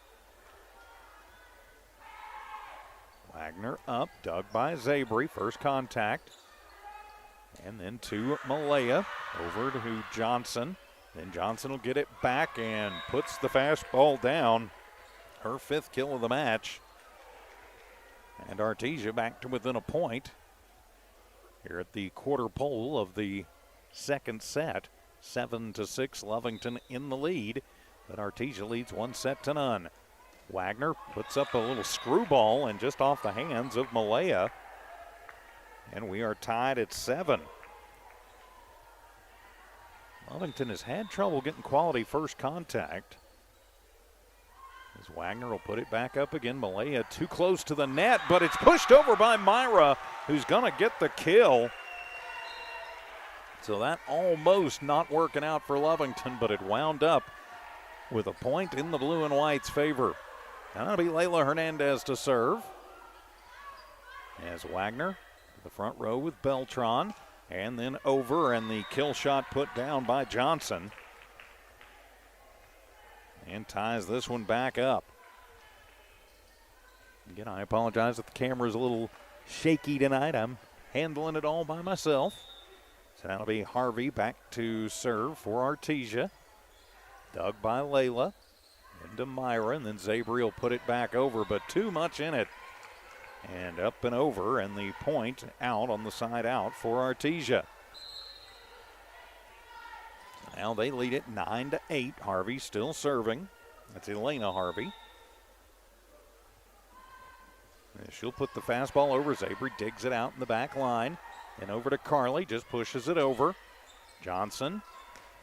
Wagner up, dug by Zabry, first contact. And then to Malaya, over to Johnson. Then Johnson will get it back and puts the fastball down. Her 5th kill of the match. And Artesia back to within a point here at the quarter pole of the second set. 7-6, Lovington in the lead. But Artesia leads 1-0. Wagner puts up a little screwball and just off the hands of Malaya. And we are tied at 7. Lovington has had trouble getting quality first contact. As Wagner will put it back up again. Malaya too close to the net, but it's pushed over by Myra, who's going to get the kill. So that almost not working out for Lovington, but it wound up with a point in the blue and white's favor. Now that'll be Layla Hernandez to serve. As Wagner, the front row with Beltran, and then over, and the kill shot put down by Johnson. And ties this one back up. Again, I apologize if the camera's a little shaky tonight. I'm handling it all by myself. So that'll be Harvey back to serve for Artesia. Dug by Layla. Into Myra, and then Zabry will put it back over, but too much in it. And up and over, and the point out on the side out for Artesia. Now they lead it 9-8. Harvey still serving. That's Elena Harvey. And she'll put the fastball over. Zabry digs it out in the back line. Then over to Carly, just pushes it over. Johnson.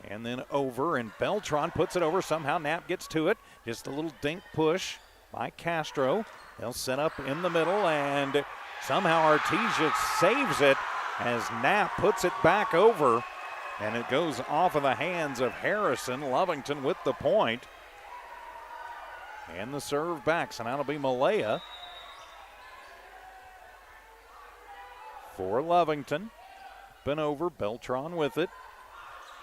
And then over, and Beltran puts it over. Somehow Knapp gets to it. Just a little dink push by Castro. They'll set up in the middle, and somehow Artesia saves it as Knapp puts it back over. And it goes off of the hands of Harrison. Lovington with the point. And the serve back, so now it'll be Malaya for Lovington. Been over, Beltran with it.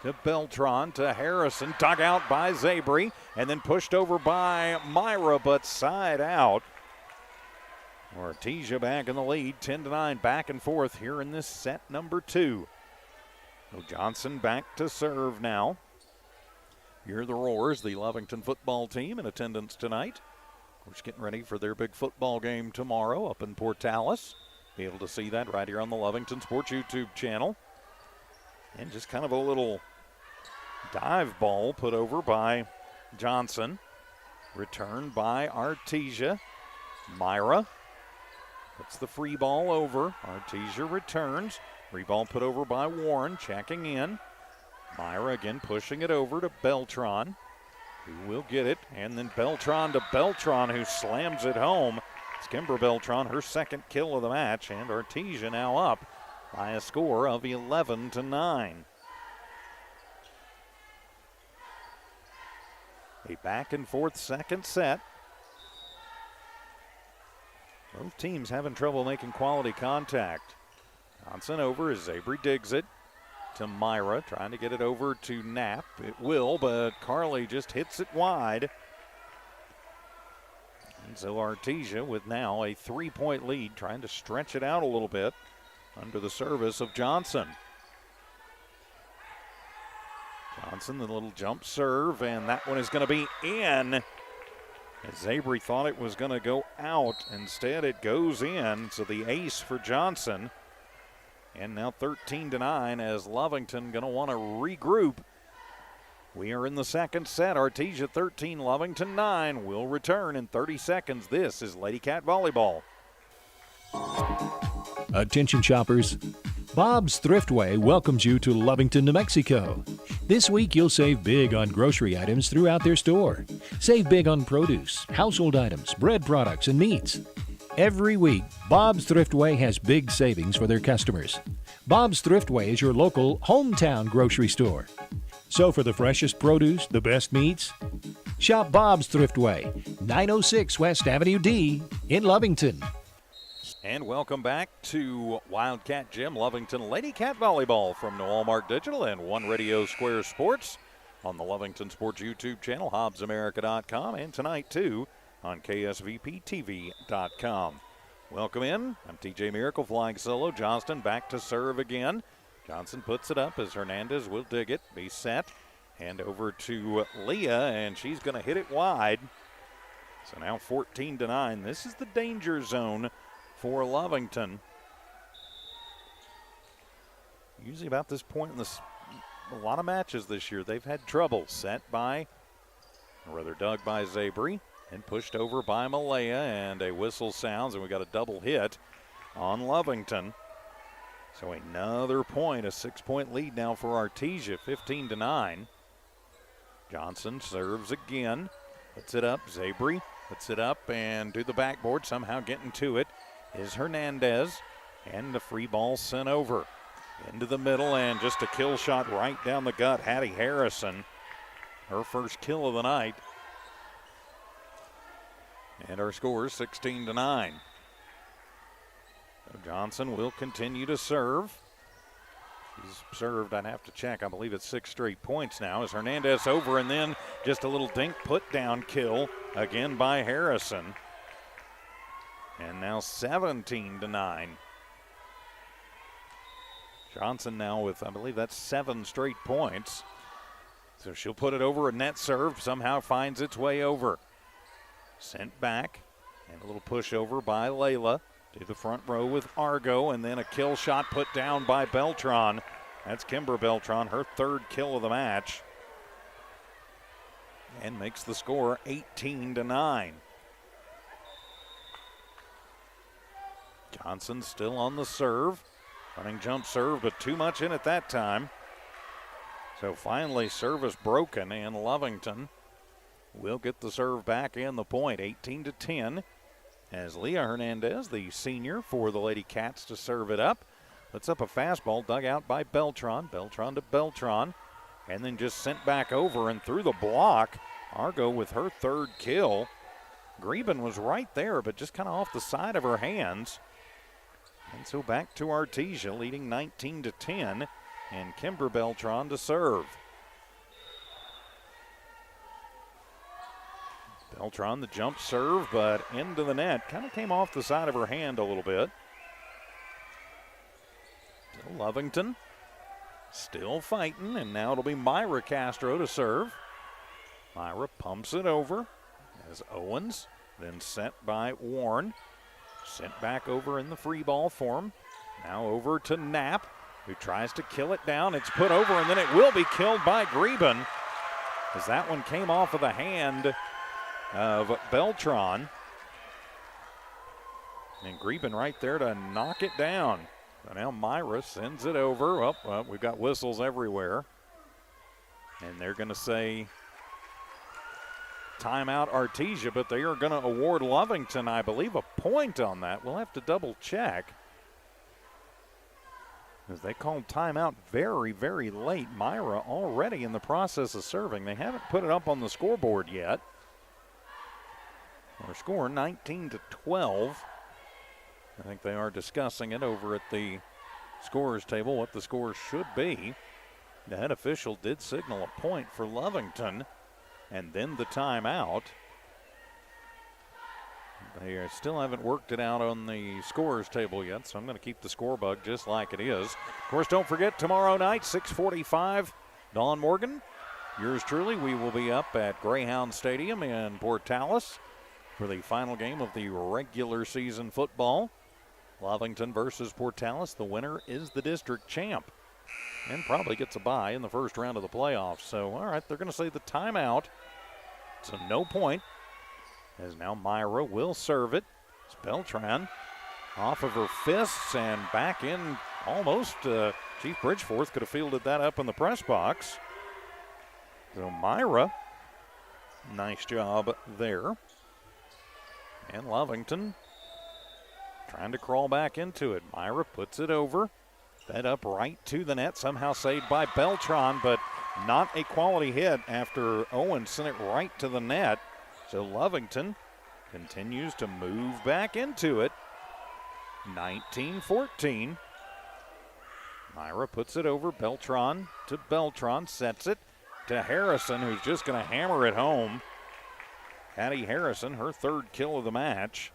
To Beltran, to Harrison, dug out by Zabry, and then pushed over by Myra, but side out. Artesia back in the lead, 10-9, back and forth here in this set number 2. So Johnson back to serve now. Here are the Roars, the Lovington football team in attendance tonight. Of course, getting ready for their big football game tomorrow up in Portales. Be able to see that right here on the Lovington Sports YouTube channel. And just kind of a little dive ball put over by Johnson. Returned by Artesia. Myra puts the free ball over. Artesia returns. Free ball put over by Warren, checking in. Myra again pushing it over to Beltran, who will get it. And then Beltran to Beltran, who slams it home. It's Kimber Beltran, her second kill of the match, and Artesia now up by a score of 11-9. A back and forth second set. Both teams having trouble making quality contact. Johnson over as Zabry digs it to Myra, trying to get it over to Knapp. It will, but Carly just hits it wide. And so Artesia with now a 3-point lead, trying to stretch it out a little bit under the service of Johnson. Johnson, the little jump serve, and that one is going to be in. As Zabry thought it was going to go out. Instead, it goes in. So the ace for Johnson. And now 13-9 as Lovington going to want to regroup. We are in the second set. Artesia 13, Lovington 9. We'll return in 30 seconds. This is Lady Cat Volleyball. Attention shoppers. Bob's Thriftway welcomes you to Lovington, New Mexico. This week you'll save big on grocery items throughout their store. Save big on produce, household items, bread products, and meats. Every week, Bob's Thriftway has big savings for their customers. Bob's Thriftway is your local hometown grocery store. So for the freshest produce, the best meats, shop Bob's Thriftway, 906 West Avenue D in Lovington. And welcome back to Wildcat Gym, Lovington Lady Cat Volleyball from Noelmark Digital and One Radio Square Sports on the Lovington Sports YouTube channel, HobbsAmerica.com, and tonight too on KSVPTV.com. Welcome in. I'm TJ Miracle flying solo. Johnston back to serve again. Johnson puts it up as Hernandez will dig it, be set, and over to Leah, and she's going to hit it wide. So now 14-9. This is the danger zone for Lovington. Usually about this point in a lot of matches this year, they've had trouble. Set by, or rather dug by Zabry and pushed over by Malaya, and a whistle sounds, and we got a double hit on Lovington. So another point, a 6-point lead now for Artesia, 15-9. Johnson serves again, puts it up. Zabry puts it up and to the backboard, somehow getting to it is Hernandez, and the free ball sent over into the middle, and just a kill shot right down the gut. Hattie Harrison, her first kill of the night, and our score is 16-9. So Johnson will continue to serve. He's served, I'd have to check, I believe it's 6 straight points now as Hernandez over, and then just a little dink put down kill again by Harrison. And now 17-9. Johnson now with, I believe that's 7 straight points. So she'll put it over a net serve, somehow finds its way over. Sent back, and a little push over by Layla to the front row with Argo, and then a kill shot put down by Beltran. That's Kimber Beltran, her 3rd kill of the match. And makes the score 18-9. Johnson still on the serve. Running jump serve, but too much in it that time. So finally service broken, and Lovington will get the serve back and the point, 18-10. As Leah Hernandez, the senior for the Lady Cats, to serve it up. Puts up a fastball dug out by Beltran. Beltran to Beltran. And then just sent back over and through the block. Argo with her 3rd kill. Greben was right there, but just kind of off the side of her hands. And so back to Artesia, leading 19-10, and Kimber Beltran to serve. Beltran, the jump serve, but into the net. Kind of came off the side of her hand a little bit. Still Lovington, still fighting, and now it'll be Myra Castro to serve. Myra pumps it over as Owens, then set by Warren. Sent back over in the free ball form. Now over to Knapp, who tries to kill it down. It's put over, and then it will be killed by Greben, as that one came off of the hand of Beltran. And Greben right there to knock it down. So now Myra sends it over. Well, we've got whistles everywhere. And they're going to say timeout Artesia, but they are going to award Lovington, I believe, a point on that. We'll have to double check, as they called timeout very, very late. Myra already in the process of serving. They haven't put it up on the scoreboard yet. Our score 19-12. I think they are discussing it over at the scorer's table, what the score should be. The head official did signal a point for Lovington, and then the timeout. They still haven't worked it out on the scorer's table yet, so I'm going to keep the score bug just like it is. Of course, don't forget, tomorrow night, 6:45, Dawn Morgan, yours truly, we will be up at Greyhound Stadium in Portales for the final game of the regular season football. Lovington versus Portales. The winner is the district champ and probably gets a bye in the first round of the playoffs. So, all right, they're going to say the timeout. So no point, as now Myra will serve it. It's Beltran off of her fists and back in almost. Chief Bridgeforth could have fielded that up in the press box. So Myra, nice job there. And Lovington trying to crawl back into it. Myra puts it over. Fed up right to the net. Somehow saved by Beltran, but not a quality hit after Owen sent it right to the net. So Lovington continues to move back into it. 19-14. Myra puts it over. Beltran to Beltran. Sets it to Harrison, who's just going to hammer it home. Hattie Harrison, her third kill of the match.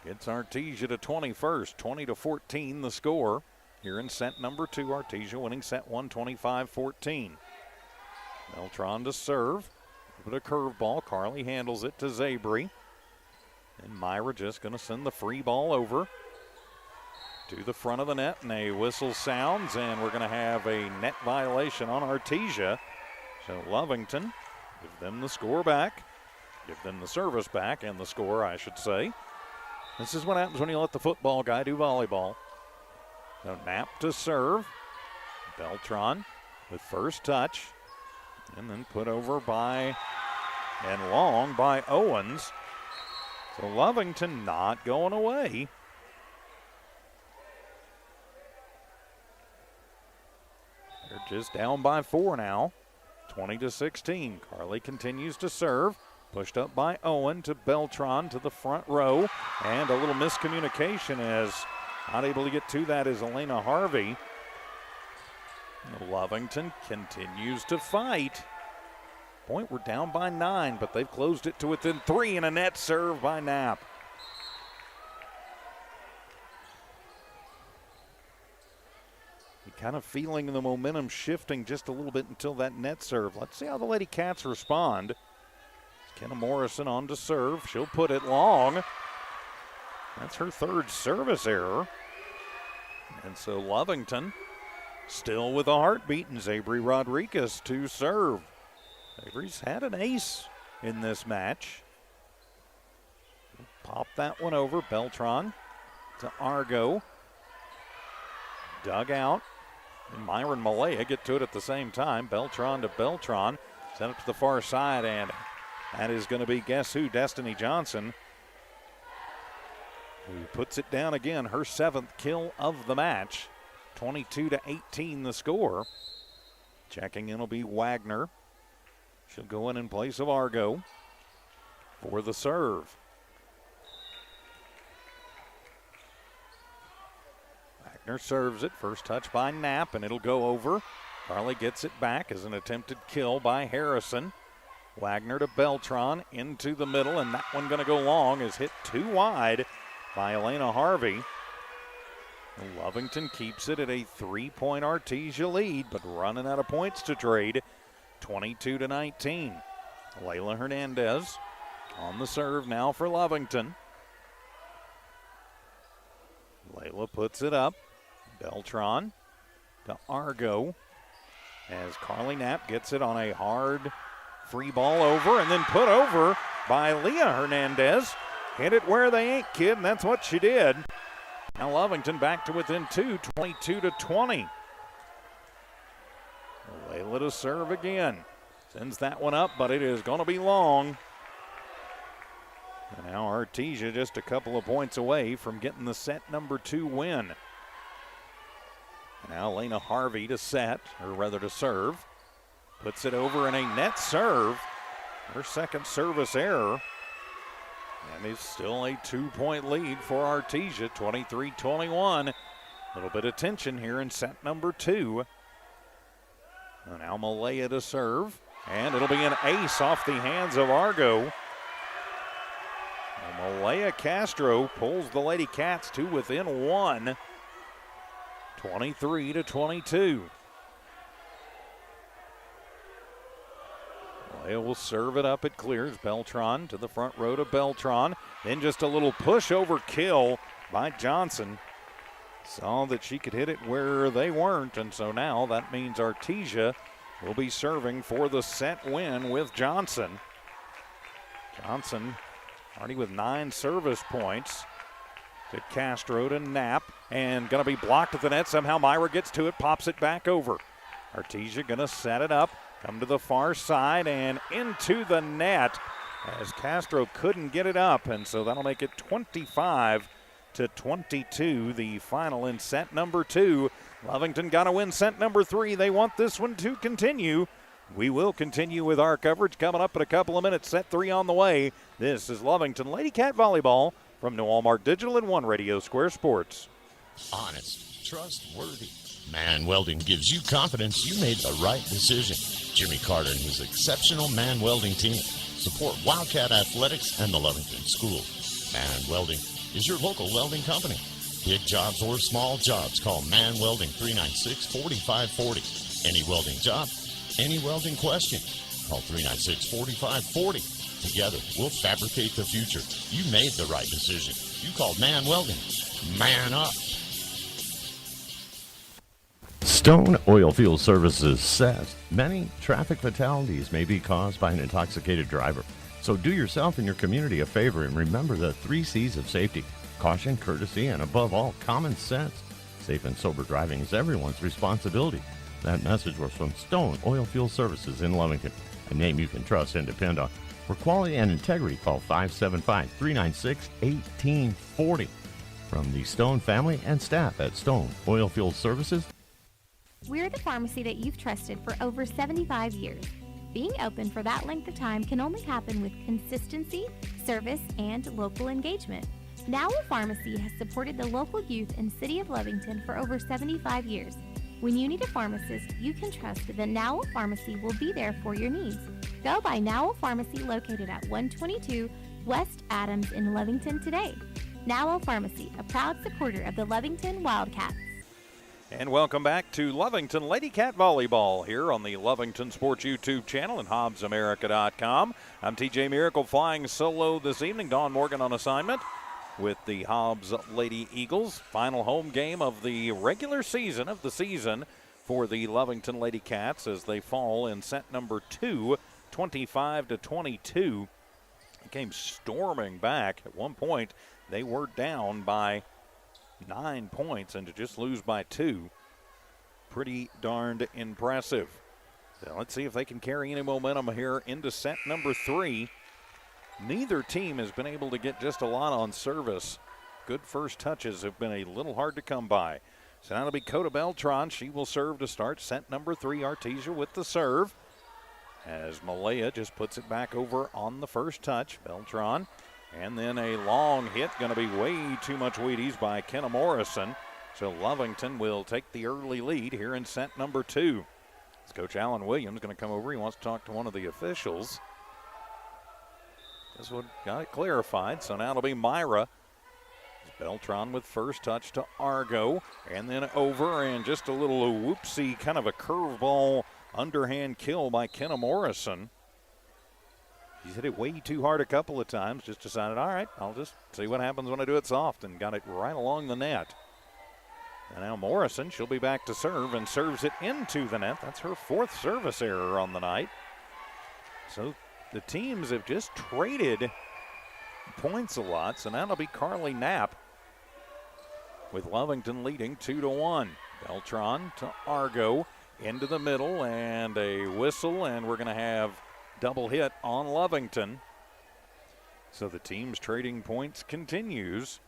Gets Artesia to 21st, 20-14 the score. Here in set number 2, Artesia winning set 1, 25-14. Beltran to serve. With a curveball, Carly handles it to Zabry. And Myra just going to send the free ball over to the front of the net, and a whistle sounds, and we're going to have a net violation on Artesia. So Lovington, give them the score back, give them the service back, and the score, I should say. This is what happens when you let the football guy do volleyball. So Knapp to serve. Beltran with first touch. And then put over by and long by Owens. So Lovington not going away. They're just down by 4 now. 20-16. Carly continues to serve. Pushed up by Owen to Beltran to the front row. And a little miscommunication, as not able to get to that is Elena Harvey. Lovington continues to fight. Point, we're down by 9, but they've closed it to within 3, and a net serve by Knapp. You're kind of feeling the momentum shifting just a little bit until that net serve. Let's see how the Lady Cats respond. Kenna Morrison on to serve. She'll put it long. That's her third service error. And so Lovington still with a heartbeat, and Zabry Rodriguez to serve. Zabry's had an ace in this match. Pop that one over. Beltran to Argo. Dug out. And Myron Malaya get to it at the same time. Beltran to Beltran. Sent it to the far side, and that is going to be, guess who, Destiny Johnson, who puts it down again, her 7th kill of the match. 22-18 the score. Checking in will be Wagner. She'll go in place of Argo for the serve. Wagner serves it. First touch by Knapp, and it'll go over. Carly gets it back as an attempted kill by Harrison. Wagner to Beltran into the middle, and that one going to go long, is hit too wide by Elena Harvey. Lovington keeps it at a 3-point Artesia lead, but running out of points to trade. 22-19. Layla Hernandez on the serve now for Lovington. Layla puts it up. Beltran to Argo as Carly Knapp gets it on a hard free ball over, and then put over by Leah Hernandez. Hit it where they ain't, kid, and that's what she did. Now Lovington back to within 2, 22-20. Layla to serve again. Sends that one up, but it is going to be long. And now Artesia just a couple of points away from getting the set number 2 win. And now Lena Harvey to set, or rather to serve. Puts it over in a net serve. Her second service error. And it's still a 2-point lead for Artesia, 23-21. A little bit of tension here in set number 2. And now Malaya to serve. And it'll be an ace off the hands of Argo. Malaya Castro pulls the Lady Cats to within 1. 23-22. Malaya will serve it up. It clears. Beltran to the front row to Beltran. Then just a little pushover kill by Johnson. Saw that she could hit it where they weren't, and so now that means Artesia will be serving for the set win with Johnson. Johnson already with 9 service points. To Castro to Knapp, and going to be blocked at the net. Somehow Myra gets to it, pops it back over. Artesia going to set it up, come to the far side, and into the net as Castro couldn't get it up, and so that'll make it 25-22, the final in set number 2. Lovington got to win set number 3. They want this one to continue. We will continue with our coverage coming up in a couple of minutes. Set 3 on the way. This is Lovington Lady Cat Volleyball from New Walmart Digital and One Radio Square Sports. Honest, trustworthy. Man Welding gives you confidence you made the right decision. Jimmy Carter and his exceptional Man Welding team support Wildcat Athletics and the Lovington School. Man Welding is your local welding company. Big jobs or small jobs, call Man Welding 396-4540. Any welding job, any welding question, call 396-4540. Together, we'll fabricate the future. You made the right decision. You called Man Welding. Man up. Stone Oilfield Services says many traffic fatalities may be caused by an intoxicated driver. So do yourself and your community a favor and remember the 3 C's of safety: caution, courtesy, and above all, common sense. Safe and sober driving is everyone's responsibility. That message was from Stone Oilfield Services in Lovington, a name you can trust and depend on. For quality and integrity, call 575-396-1840. From the Stone family and staff at Stone Oilfield Services. We're the pharmacy that you've trusted for over 75 years. Being open for that length of time can only happen with consistency, service, and local engagement. Now Pharmacy has supported the local youth in City of Lovington for over 75 years. When you need a pharmacist, you can trust that Now Pharmacy will be there for your needs. Go by Now Pharmacy, located at 122 West Adams in Lovington today. Now Pharmacy, a proud supporter of the Lovington Wildcats. And welcome back to Lovington Lady Cat Volleyball here on the Lovington Sports YouTube channel and HobbsAmerica.com. I'm TJ Miracle flying solo this evening. Dawn Morgan on assignment with the Hobbs Lady Eagles. Final home game of the regular season for the Lovington Lady Cats as they fall in set number 2, 25-22. They came storming back. At one point, they were down by 9 points, and to just lose by 2, pretty darned impressive. So let's see if they can carry any momentum here into set number 3. Neither team has been able to get just a lot on service. Good first touches have been a little hard to come by. So now it'll be Coda Beltran. She will serve to start set number 3. Artesia with the serve as Malaya just puts it back over on the first touch. Beltran. And then a long hit, going to be way too much Wheaties by Kenna Morrison. So Lovington will take the early lead here in set number 2. As Coach Alan Williams going to come over. He wants to talk to one of the officials. This one got it clarified. So now it'll be Myra. Beltran with first touch to Argo. And then over, and just a little whoopsie, kind of a curveball underhand kill by Kenna Morrison. He's hit it way too hard a couple of times. Just decided, all right, I'll just see what happens when I do it soft, and got it right along the net. And now Morrison, she'll be back to serve and serves it into the net. That's her 4th service error on the night. So the teams have just traded points a lot. So now it'll be Carly Knapp with Lovington leading 2-1. Beltran to Argo. into the middle, and a whistle, and we're going to have double hit on Lovington. So the team's trading points continues.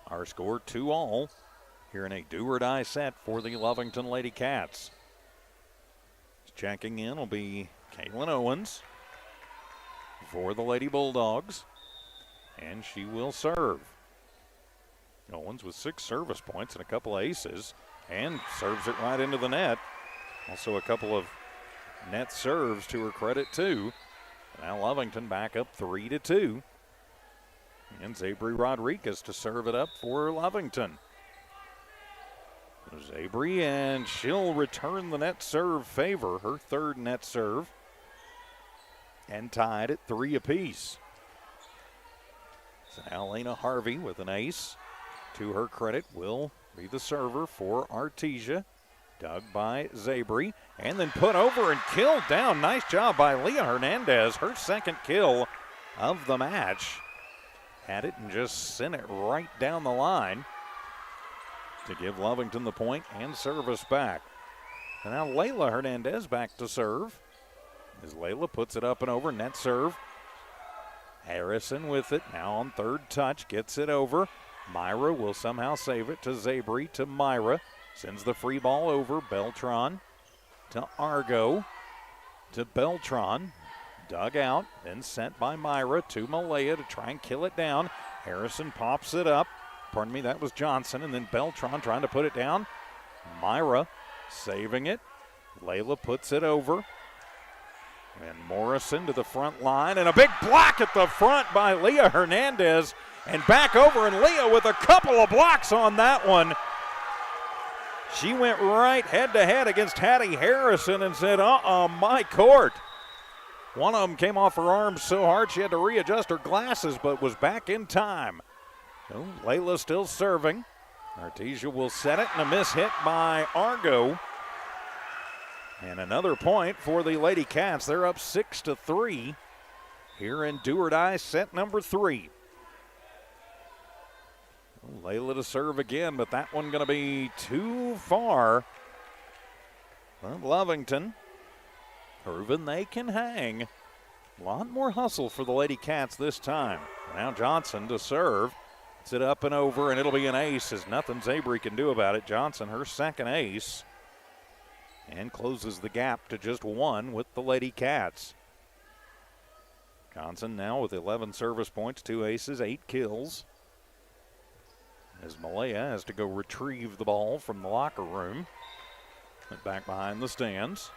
Our score 2-all here in a do-or-die set for the Lovington Lady Cats. Checking in will be Kaylin Owens for the Lady Bulldogs, and she will serve. Owens with 6 service points and a couple of aces, and serves it right into the net. Also a couple of net serves to her credit too. Now Lovington back up 3-2. And Zabri Rodriguez to serve it up for Lovington. Zabri, and she'll return the net serve favor, her third net serve. And tied at 3 apiece. So now Lena Harvey with an ace. To her credit will be the server for Artesia. Dug by Zabri, and then put over and killed down. Nice job by Leah Hernandez, her second kill of the match. Had it and just sent it right down the line to give Lovington the point and service back. And now Layla Hernandez back to serve. As Layla puts it up and over, net serve. Harrison with it, now on third touch, gets it over. Myra will somehow save it to Zabri, to Myra. Sends the free ball over. Beltran to Argo, to Beltran. Dug out, then sent by Myra to Malaya to try and kill it down. Harrison pops it up. Pardon me, that was Johnson. And then Beltran trying to put it down. Myra saving it. Layla puts it over. And Morrison to the front line. And a big block at the front by Leah Hernandez. And back over, and Leah with a couple of blocks on that one. She went right head-to-head against Hattie Harrison and said, my court. One of them came off her arms so hard she had to readjust her glasses, but was back in time. So Layla still serving. Artesia will set it, and a miss hit by Argo. And another point for the Lady Cats. They're up 6-3 here in do-or-die set number 3. Layla to serve again, but that one going to be too far. Well, Lovington proving they can hang. A lot more hustle for the Lady Cats this time. Now Johnson to serve. It's it up and over, and it'll be an ace as nothing Zabri can do about it. Johnson, her second ace, and closes the gap to just 1 with the Lady Cats. Johnson now with 11 service points, 2 aces, 8 kills. As Malaya has to go retrieve the ball from the locker room. Went back behind the stands.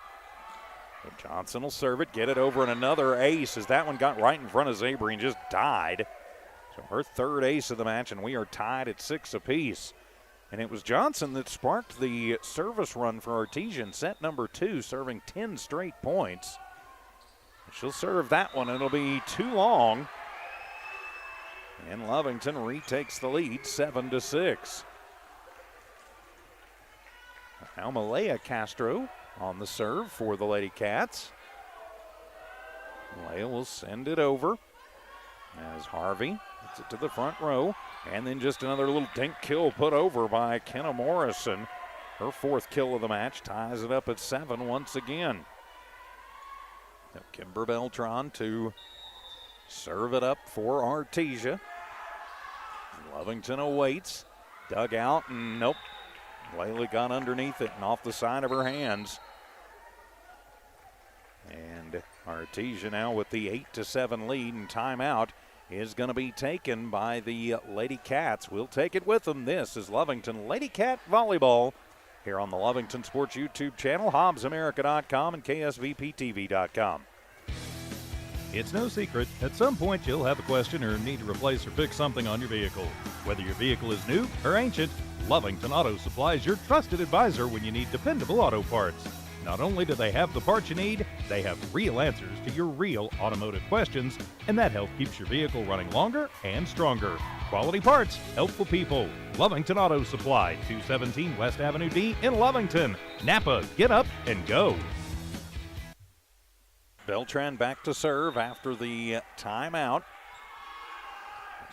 But Johnson will serve it, get it over, and another ace as that one got right in front of Zabri and just died. So her third ace of the match, and we are tied at 6 apiece. And it was Johnson that sparked the service run for Artesia in set number 2, serving 10 straight points. She'll serve that one, and it'll be too long. And Lovington retakes the lead, 7-6. Now Malaya Castro on the serve for the Lady Cats. Malaya will send it over as Harvey gets it to the front row. And then just another little dink kill put over by Kenna Morrison. Her 4th kill of the match ties it up at 7 once again. Now Kimber Beltran to serve it up for Artesia. Lovington awaits. Dug out, and nope. Layla got underneath it and off the side of her hands. And Artesia now with the 8-7 lead, and timeout is going to be taken by the Lady Cats. We'll take it with them. This is Lovington Lady Cat Volleyball here on the Lovington Sports YouTube channel, HobbsAmerica.com, and KSVPTV.com. It's no secret, at some point you'll have a question or need to replace or fix something on your vehicle. Whether your vehicle is new or ancient, Lovington Auto Supply is your trusted advisor when you need dependable auto parts. Not only do they have the parts you need, they have real answers to your real automotive questions, and that help keeps your vehicle running longer and stronger. Quality parts, helpful people. Lovington Auto Supply, 217 West Avenue D in Lovington. Napa, get up and go. Beltran back to serve after the timeout.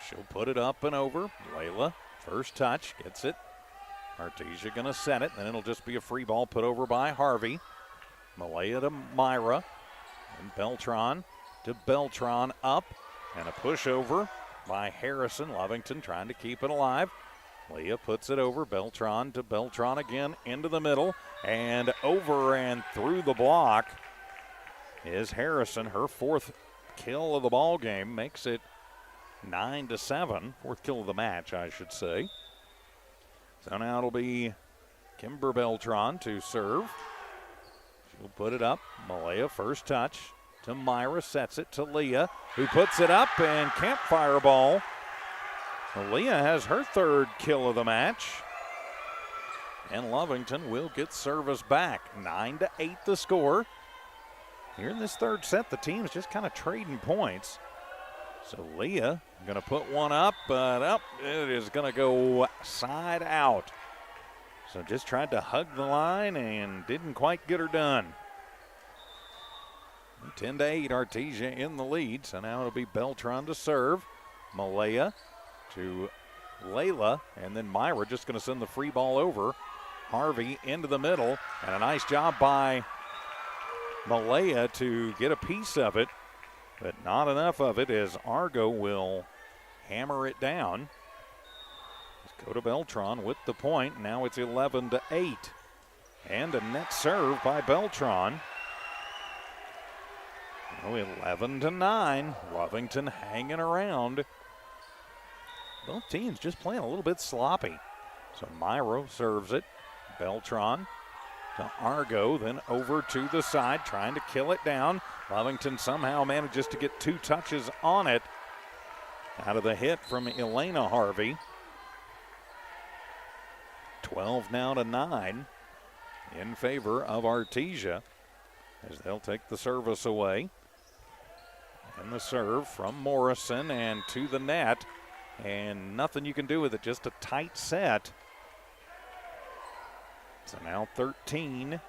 She'll put it up and over. Layla, first touch, gets it Artesia going to set it, then it'll just be a free ball put over by Harvey. Malaya to Myra. And Beltran to Beltran up. And a pushover by Harrison. Lovington trying to keep it alive. Leah puts it over. Beltran to Beltran again into the middle. And over and through the block is Harrison. Her fourth kill of the ball game makes it 9-7. Fourth kill of the match, I should say. So now it'll be Kimber Beltran to serve. She'll put it up. Malaya first touch to Myra, sets it to Leah, who puts it up and campfire ball. Leah has her third kill of the match. And Lovington will get service back. 9-8 the score. Here in this third set, the team's just kind of trading points. So Leah going to put one up, but up it is going to go side out. So just tried to hug the line and didn't quite get her done. 10-8, Artesia in the lead. So now it'll be Beltran to serve. Malaya to Layla, and then Myra just going to send the free ball over. Harvey into the middle, and a nice job by Malaya to get a piece of it, but not enough of it as Argo will hammer it down. Let's go to Beltran with the point. Now it's 11-8. And a net serve by Beltran. Now 11-9. Lovington hanging around. Both teams just playing a little bit sloppy. So Myro serves it. Beltran to Argo, then over to the side, trying to kill it down. Lovington somehow manages to get two touches on it out of the hit from Elena Harvey. 12-9 in favor of Artesia as they'll take the service away. And the serve from Morrison and to the net, and nothing you can do with it, just a tight set. So now 13-9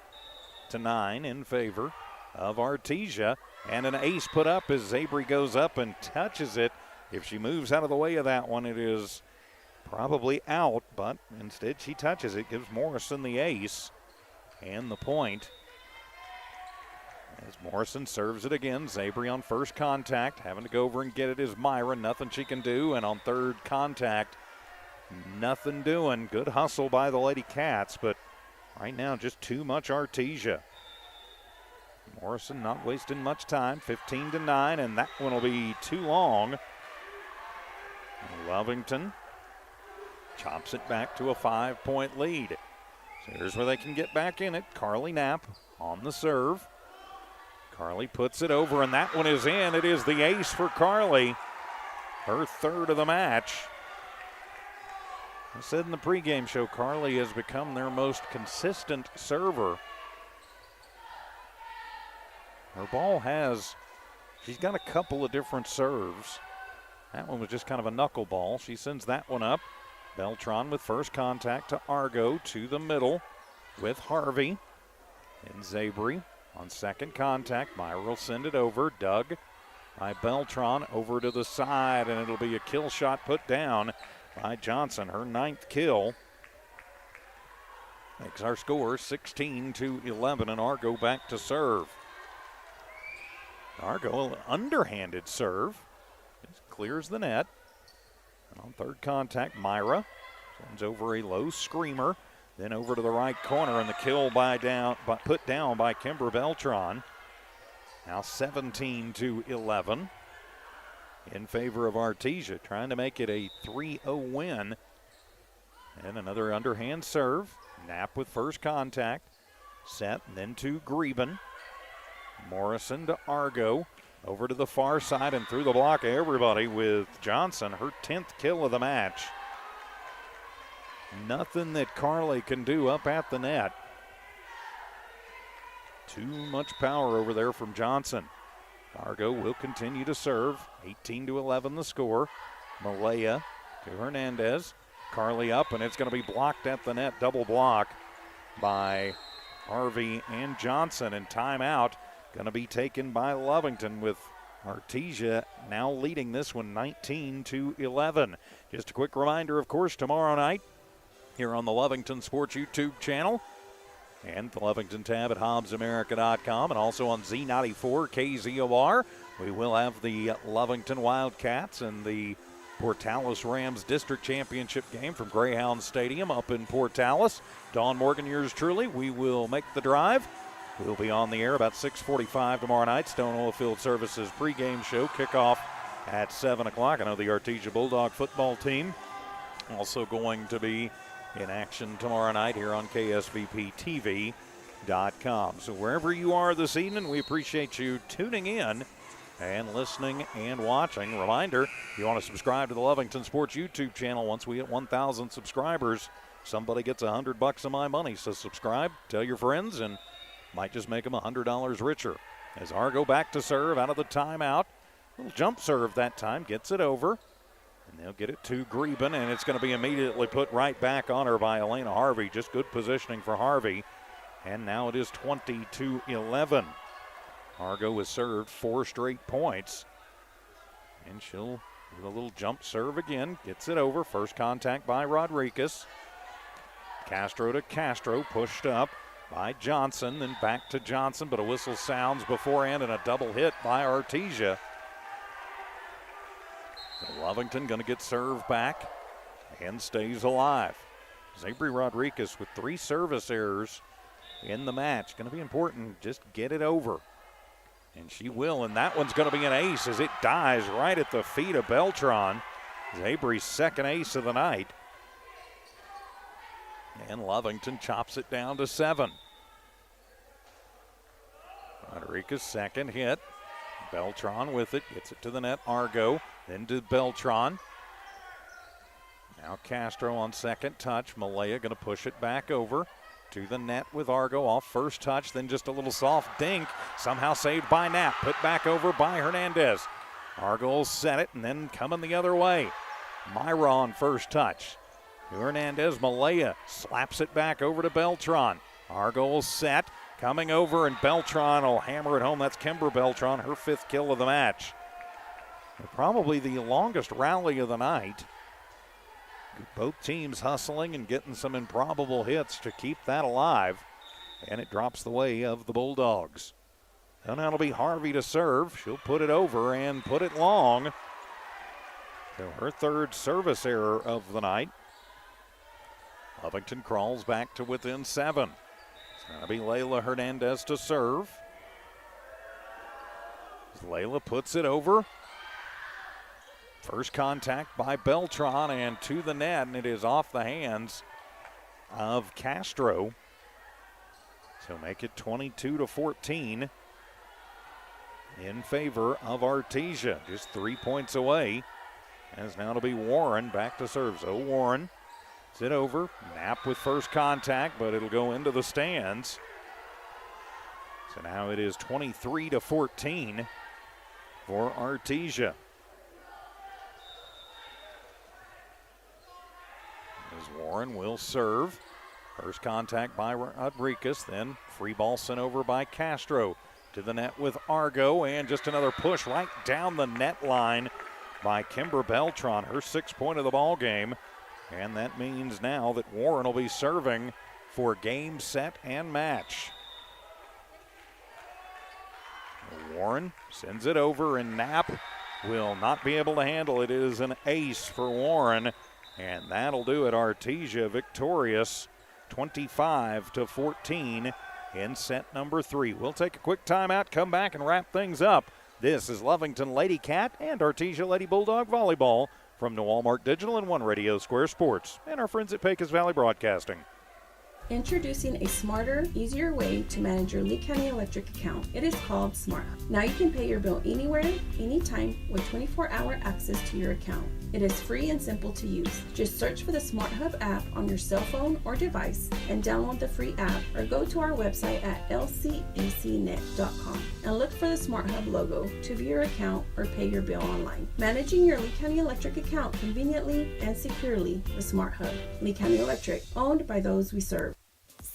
in favor of Artesia. And an ace put up as Zabry goes up and touches it. If she moves out of the way of that one, it is probably out, but instead she touches it, gives Morrison the ace and the point. As Morrison serves it again, Zabry on first contact, having to go over and get it is Myra. Nothing she can do, and on third contact, nothing doing. Good hustle by the Lady Cats, but right now just too much Artesia. Morrison not wasting much time, 15-9, and that one will be too long. Lovington chops it back to a 5-point lead. So here's where they can get back in it. Carly Knapp on the serve. Carly puts it over, and that one is in. It is the ace for Carly, her third of the match. I said in the pregame show, Carly has become their most consistent server. Her ball she's got a couple of different serves. That one was just kind of a knuckleball. She sends that one up. Beltran with first contact to Argo to the middle with Harvey and Zabry. On second contact, Myra will send it over. Dug by Beltran over to the side, and it'll be a kill shot put down by Johnson, her 9th kill. Makes our score 16-11, and Argo back to serve. Argo, an underhanded serve. Just clears the net. And on third contact, Myra sends over a low screamer. Then over to the right corner, and the kill put down by Kimber Beltran. Now 17-11 in favor of Artesia, trying to make it a 3-0 win. And another underhand serve. Knapp with first contact. Set, and then to Greben. Morrison to Argo. Over to the far side and through the block. Everybody with Johnson, her 10th kill of the match. Nothing that Carly can do up at the net. Too much power over there from Johnson. Argo will continue to serve. 18-11 the score. Malaya to Hernandez. Carly up, and it's going to be blocked at the net. Double block by Harvey and Johnson. And timeout going to be taken by Lovington, with Artesia now leading this one 19-11. Just a quick reminder, of course, tomorrow night, here on the Lovington Sports YouTube channel and the Lovington tab at HobbsAmerica.com, and also on Z94 KZOR. We will have the Lovington Wildcats and the Portales Rams District Championship game from Greyhound Stadium up in Portales. Dawn Morgan, yours truly. We will make the drive. We'll be on the air about 6:45 tomorrow night. Stone Oilfield Services pregame show kickoff at 7 o'clock. I know the Artesia Bulldog football team also going to be in action tomorrow night here on KSVPTV.com. So wherever you are this evening, we appreciate you tuning in and listening and watching. Reminder, if you want to subscribe to the Lovington Sports YouTube channel, once we hit 1,000 subscribers, somebody gets $100 of my money. So subscribe, tell your friends, and might just make them $100 richer. As Argo back to serve out of the timeout. Little jump serve that time, gets it over. And they'll get it to Greben, and it's going to be immediately put right back on her by Elena Harvey. Just good positioning for Harvey. And now it is 20-11. Argo has served 4 straight points. And she'll do a little jump serve again. Gets it over. First contact by Rodriguez. Castro to Castro. Pushed up by Johnson. Then back to Johnson. But a whistle sounds beforehand and a double hit by Artesia. Lovington going to get served back and stays alive. Zabri Rodriguez with 3 service errors in the match. Going to be important. Just get it over. And she will, and that one's going to be an ace as it dies right at the feet of Beltran. Zabri's second ace of the night. And Lovington chops it down to 7. Rodriguez second hit. Beltran with it, gets it to the net. Argo, then to Beltran. Now Castro on second touch. Malaya going to push it back over to the net with Argo off first touch, then just a little soft dink. Somehow saved by Knapp, put back over by Hernandez. Argo will set it and then coming the other way. Myra on first touch. To Hernandez, Malaya slaps it back over to Beltran. Argo will set. Coming over, and Beltran will hammer it home. That's Kimber Beltran, her 5th kill of the match. Probably the longest rally of the night. Both teams hustling and getting some improbable hits to keep that alive. And it drops the way of the Bulldogs. And that'll be Harvey to serve. She'll put it over and put it long. So her 3rd service error of the night. Lovington crawls back to within 7. It's going to be Layla Hernandez to serve. Layla puts it over. First contact by Beltran and to the net, and it is off the hands of Castro. So make it 22-14 in favor of Artesia. Just 3 points away. As now to be Warren back to serve. So Warren. It over. Knapp with first contact, but it'll go into the stands. So now it is 23-14 for Artesia. As Warren will serve. First contact by Rodriguez, then free ball sent over by Castro to the net with Argo, and just another push right down the net line by Kimber Beltran, her 6th point of the ball game. And that means now that Warren will be serving for game, set, and match. Warren sends it over, and Knapp will not be able to handle it. It is an ace for Warren, and that'll do it. Artesia victorious 25-14 in set number 3. We'll take a quick timeout, come back, and wrap things up. This is Lovington Lady Cat and Artesia Lady Bulldog Volleyball from New Walmart Digital and One Radio Square Sports and our friends at Pecos Valley Broadcasting. Introducing a smarter, easier way to manage your Lee County Electric account. It is called Smart Hub. Now you can pay your bill anywhere, anytime, with 24-hour access to your account. It is free and simple to use. Just search for the Smart Hub app on your cell phone or device and download the free app, or go to our website at lcecnet.com and look for the Smart Hub logo to view your account or pay your bill online. Managing your Lee County Electric account conveniently and securely with Smart Hub. Lee County Electric, owned by those we serve.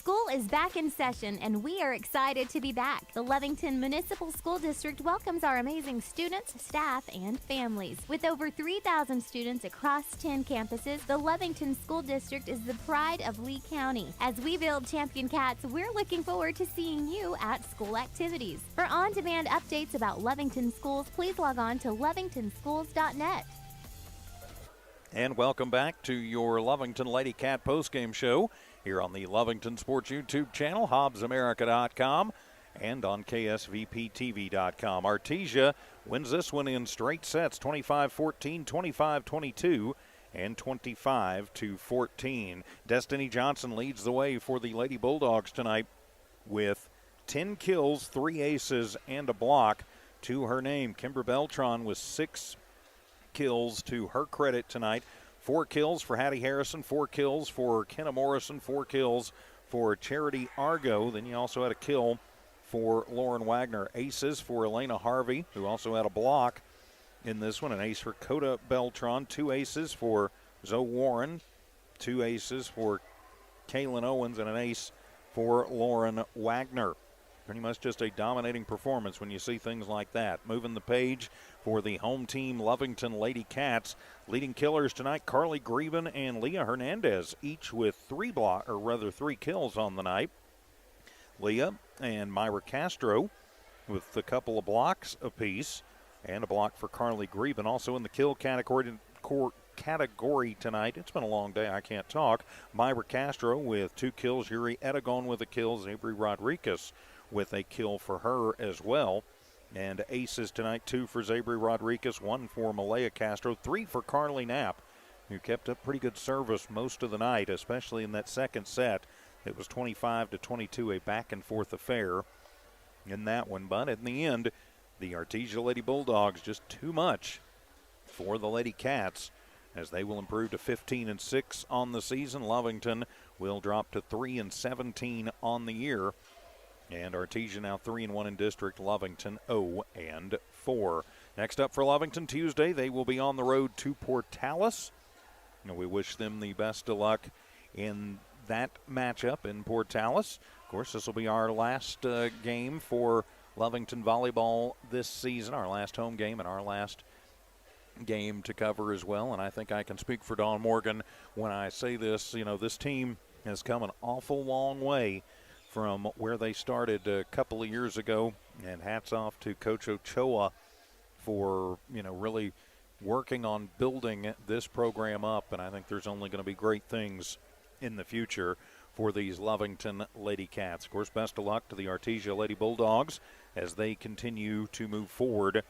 School is back in session, and we are excited to be back. The Lovington Municipal School District welcomes our amazing students, staff, and families. With over 3,000 students across 10 campuses, the Lovington School District is the pride of Lee County. As we build Champion Cats, we're looking forward to seeing you at school activities. For on-demand updates about Lovington schools, please log on to lovingtonschools.net. And welcome back to your Lovington Lady Cat postgame show here on the Lovington Sports YouTube channel, HobbsAmerica.com, and on KSVPTV.com. Artesia wins this one in straight sets, 25-14, 25-22, and 25-14. Destiny Johnson leads the way for the Lady Bulldogs tonight with 10 kills, 3 aces, and a block to her name. Kimber Beltran with 6 kills to her credit tonight. 4 kills for Hattie Harrison, 4 kills for Kenna Morrison, 4 kills for Charity Argo. Then you also had a kill for Lauren Wagner. Aces for Elena Harvey, who also had a block in this one. An ace for Coda Beltran, 2 aces for Zoe Warren, 2 aces for Kaylin Owens, and an ace for Lauren Wagner. Pretty much just a dominating performance when you see things like that. Moving the page for the home team, Lovington Lady Cats. Leading killers tonight, Carly Greben and Leah Hernandez, each with 3 kills on the night. Leah and Myra Castro with a couple of blocks apiece, and a block for Carly Greben. Also in the kill category tonight, it's been a long day, I can't talk. Myra Castro with 2 kills, Yuri Edagon with a kill, Zabri Rodriguez with a kill for her as well. And aces tonight, 2 for Zabri Rodriguez, 1 for Malaya Castro, 3 for Carly Knapp, who kept up pretty good service most of the night, especially in that second set. It was 25-22, a back-and-forth affair in that one. But in the end, the Artesia Lady Bulldogs just too much for the Lady Cats, as they will improve to 15-6 on the season. Lovington will drop to 3-17 on the year. And Artesia now 3-1 in district. Lovington 0-4. Next up for Lovington Tuesday, they will be on the road to Portales. And we wish them the best of luck in that matchup in Portales. Of course, this will be our last game for Lovington Volleyball this season, our last home game and our last game to cover as well. And I think I can speak for Dawn Morgan when I say this. You know, this team has come an awful long way from where they started a couple of years ago, and hats off to Coach Ochoa for, really working on building this program up, and I think there's only going to be great things in the future for these Lovington Lady Cats. Of course, best of luck to the Artesia Lady Bulldogs as they continue to move forward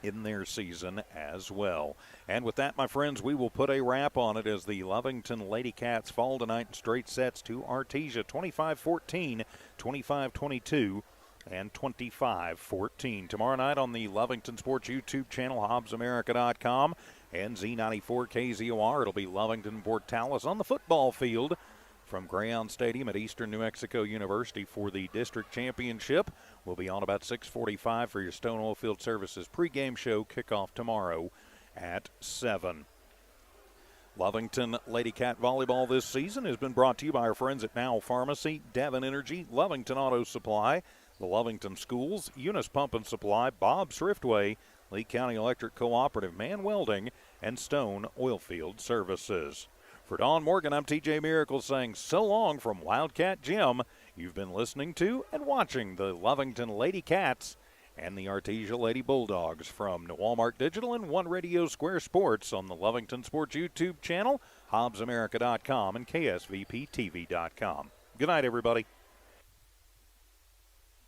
in their season as well. And with that, my friends, we will put a wrap on it as the Lovington Lady Cats fall tonight in straight sets to Artesia, 25-14, 25-22, and 25-14. Tomorrow night on the Lovington Sports YouTube channel, HobbsAmerica.com, and Z94 KZOR, it'll be Lovington Portales on the football field from Greyhound Stadium at Eastern New Mexico University for the district championship. We'll be on about 6:45 for your Stone Oilfield Services pregame show. Kickoff tomorrow at 7. Lovington Lady Cat Volleyball this season has been brought to you by our friends at Now Pharmacy, Devon Energy, Lovington Auto Supply, the Lovington Schools, Eunice Pump and Supply, Bob's Thriftway, Lee County Electric Cooperative, Man Welding, and Stone Oilfield Services. For Dawn Morgan, I'm TJ Miracle saying so long from Wildcat Gym. You've been listening to and watching the Lovington Lady Cats and the Artesia Lady Bulldogs from New Walmart Digital and One Radio Square Sports on the Lovington Sports YouTube channel, HobbsAmerica.com, and KSVPTV.com. Good night, everybody.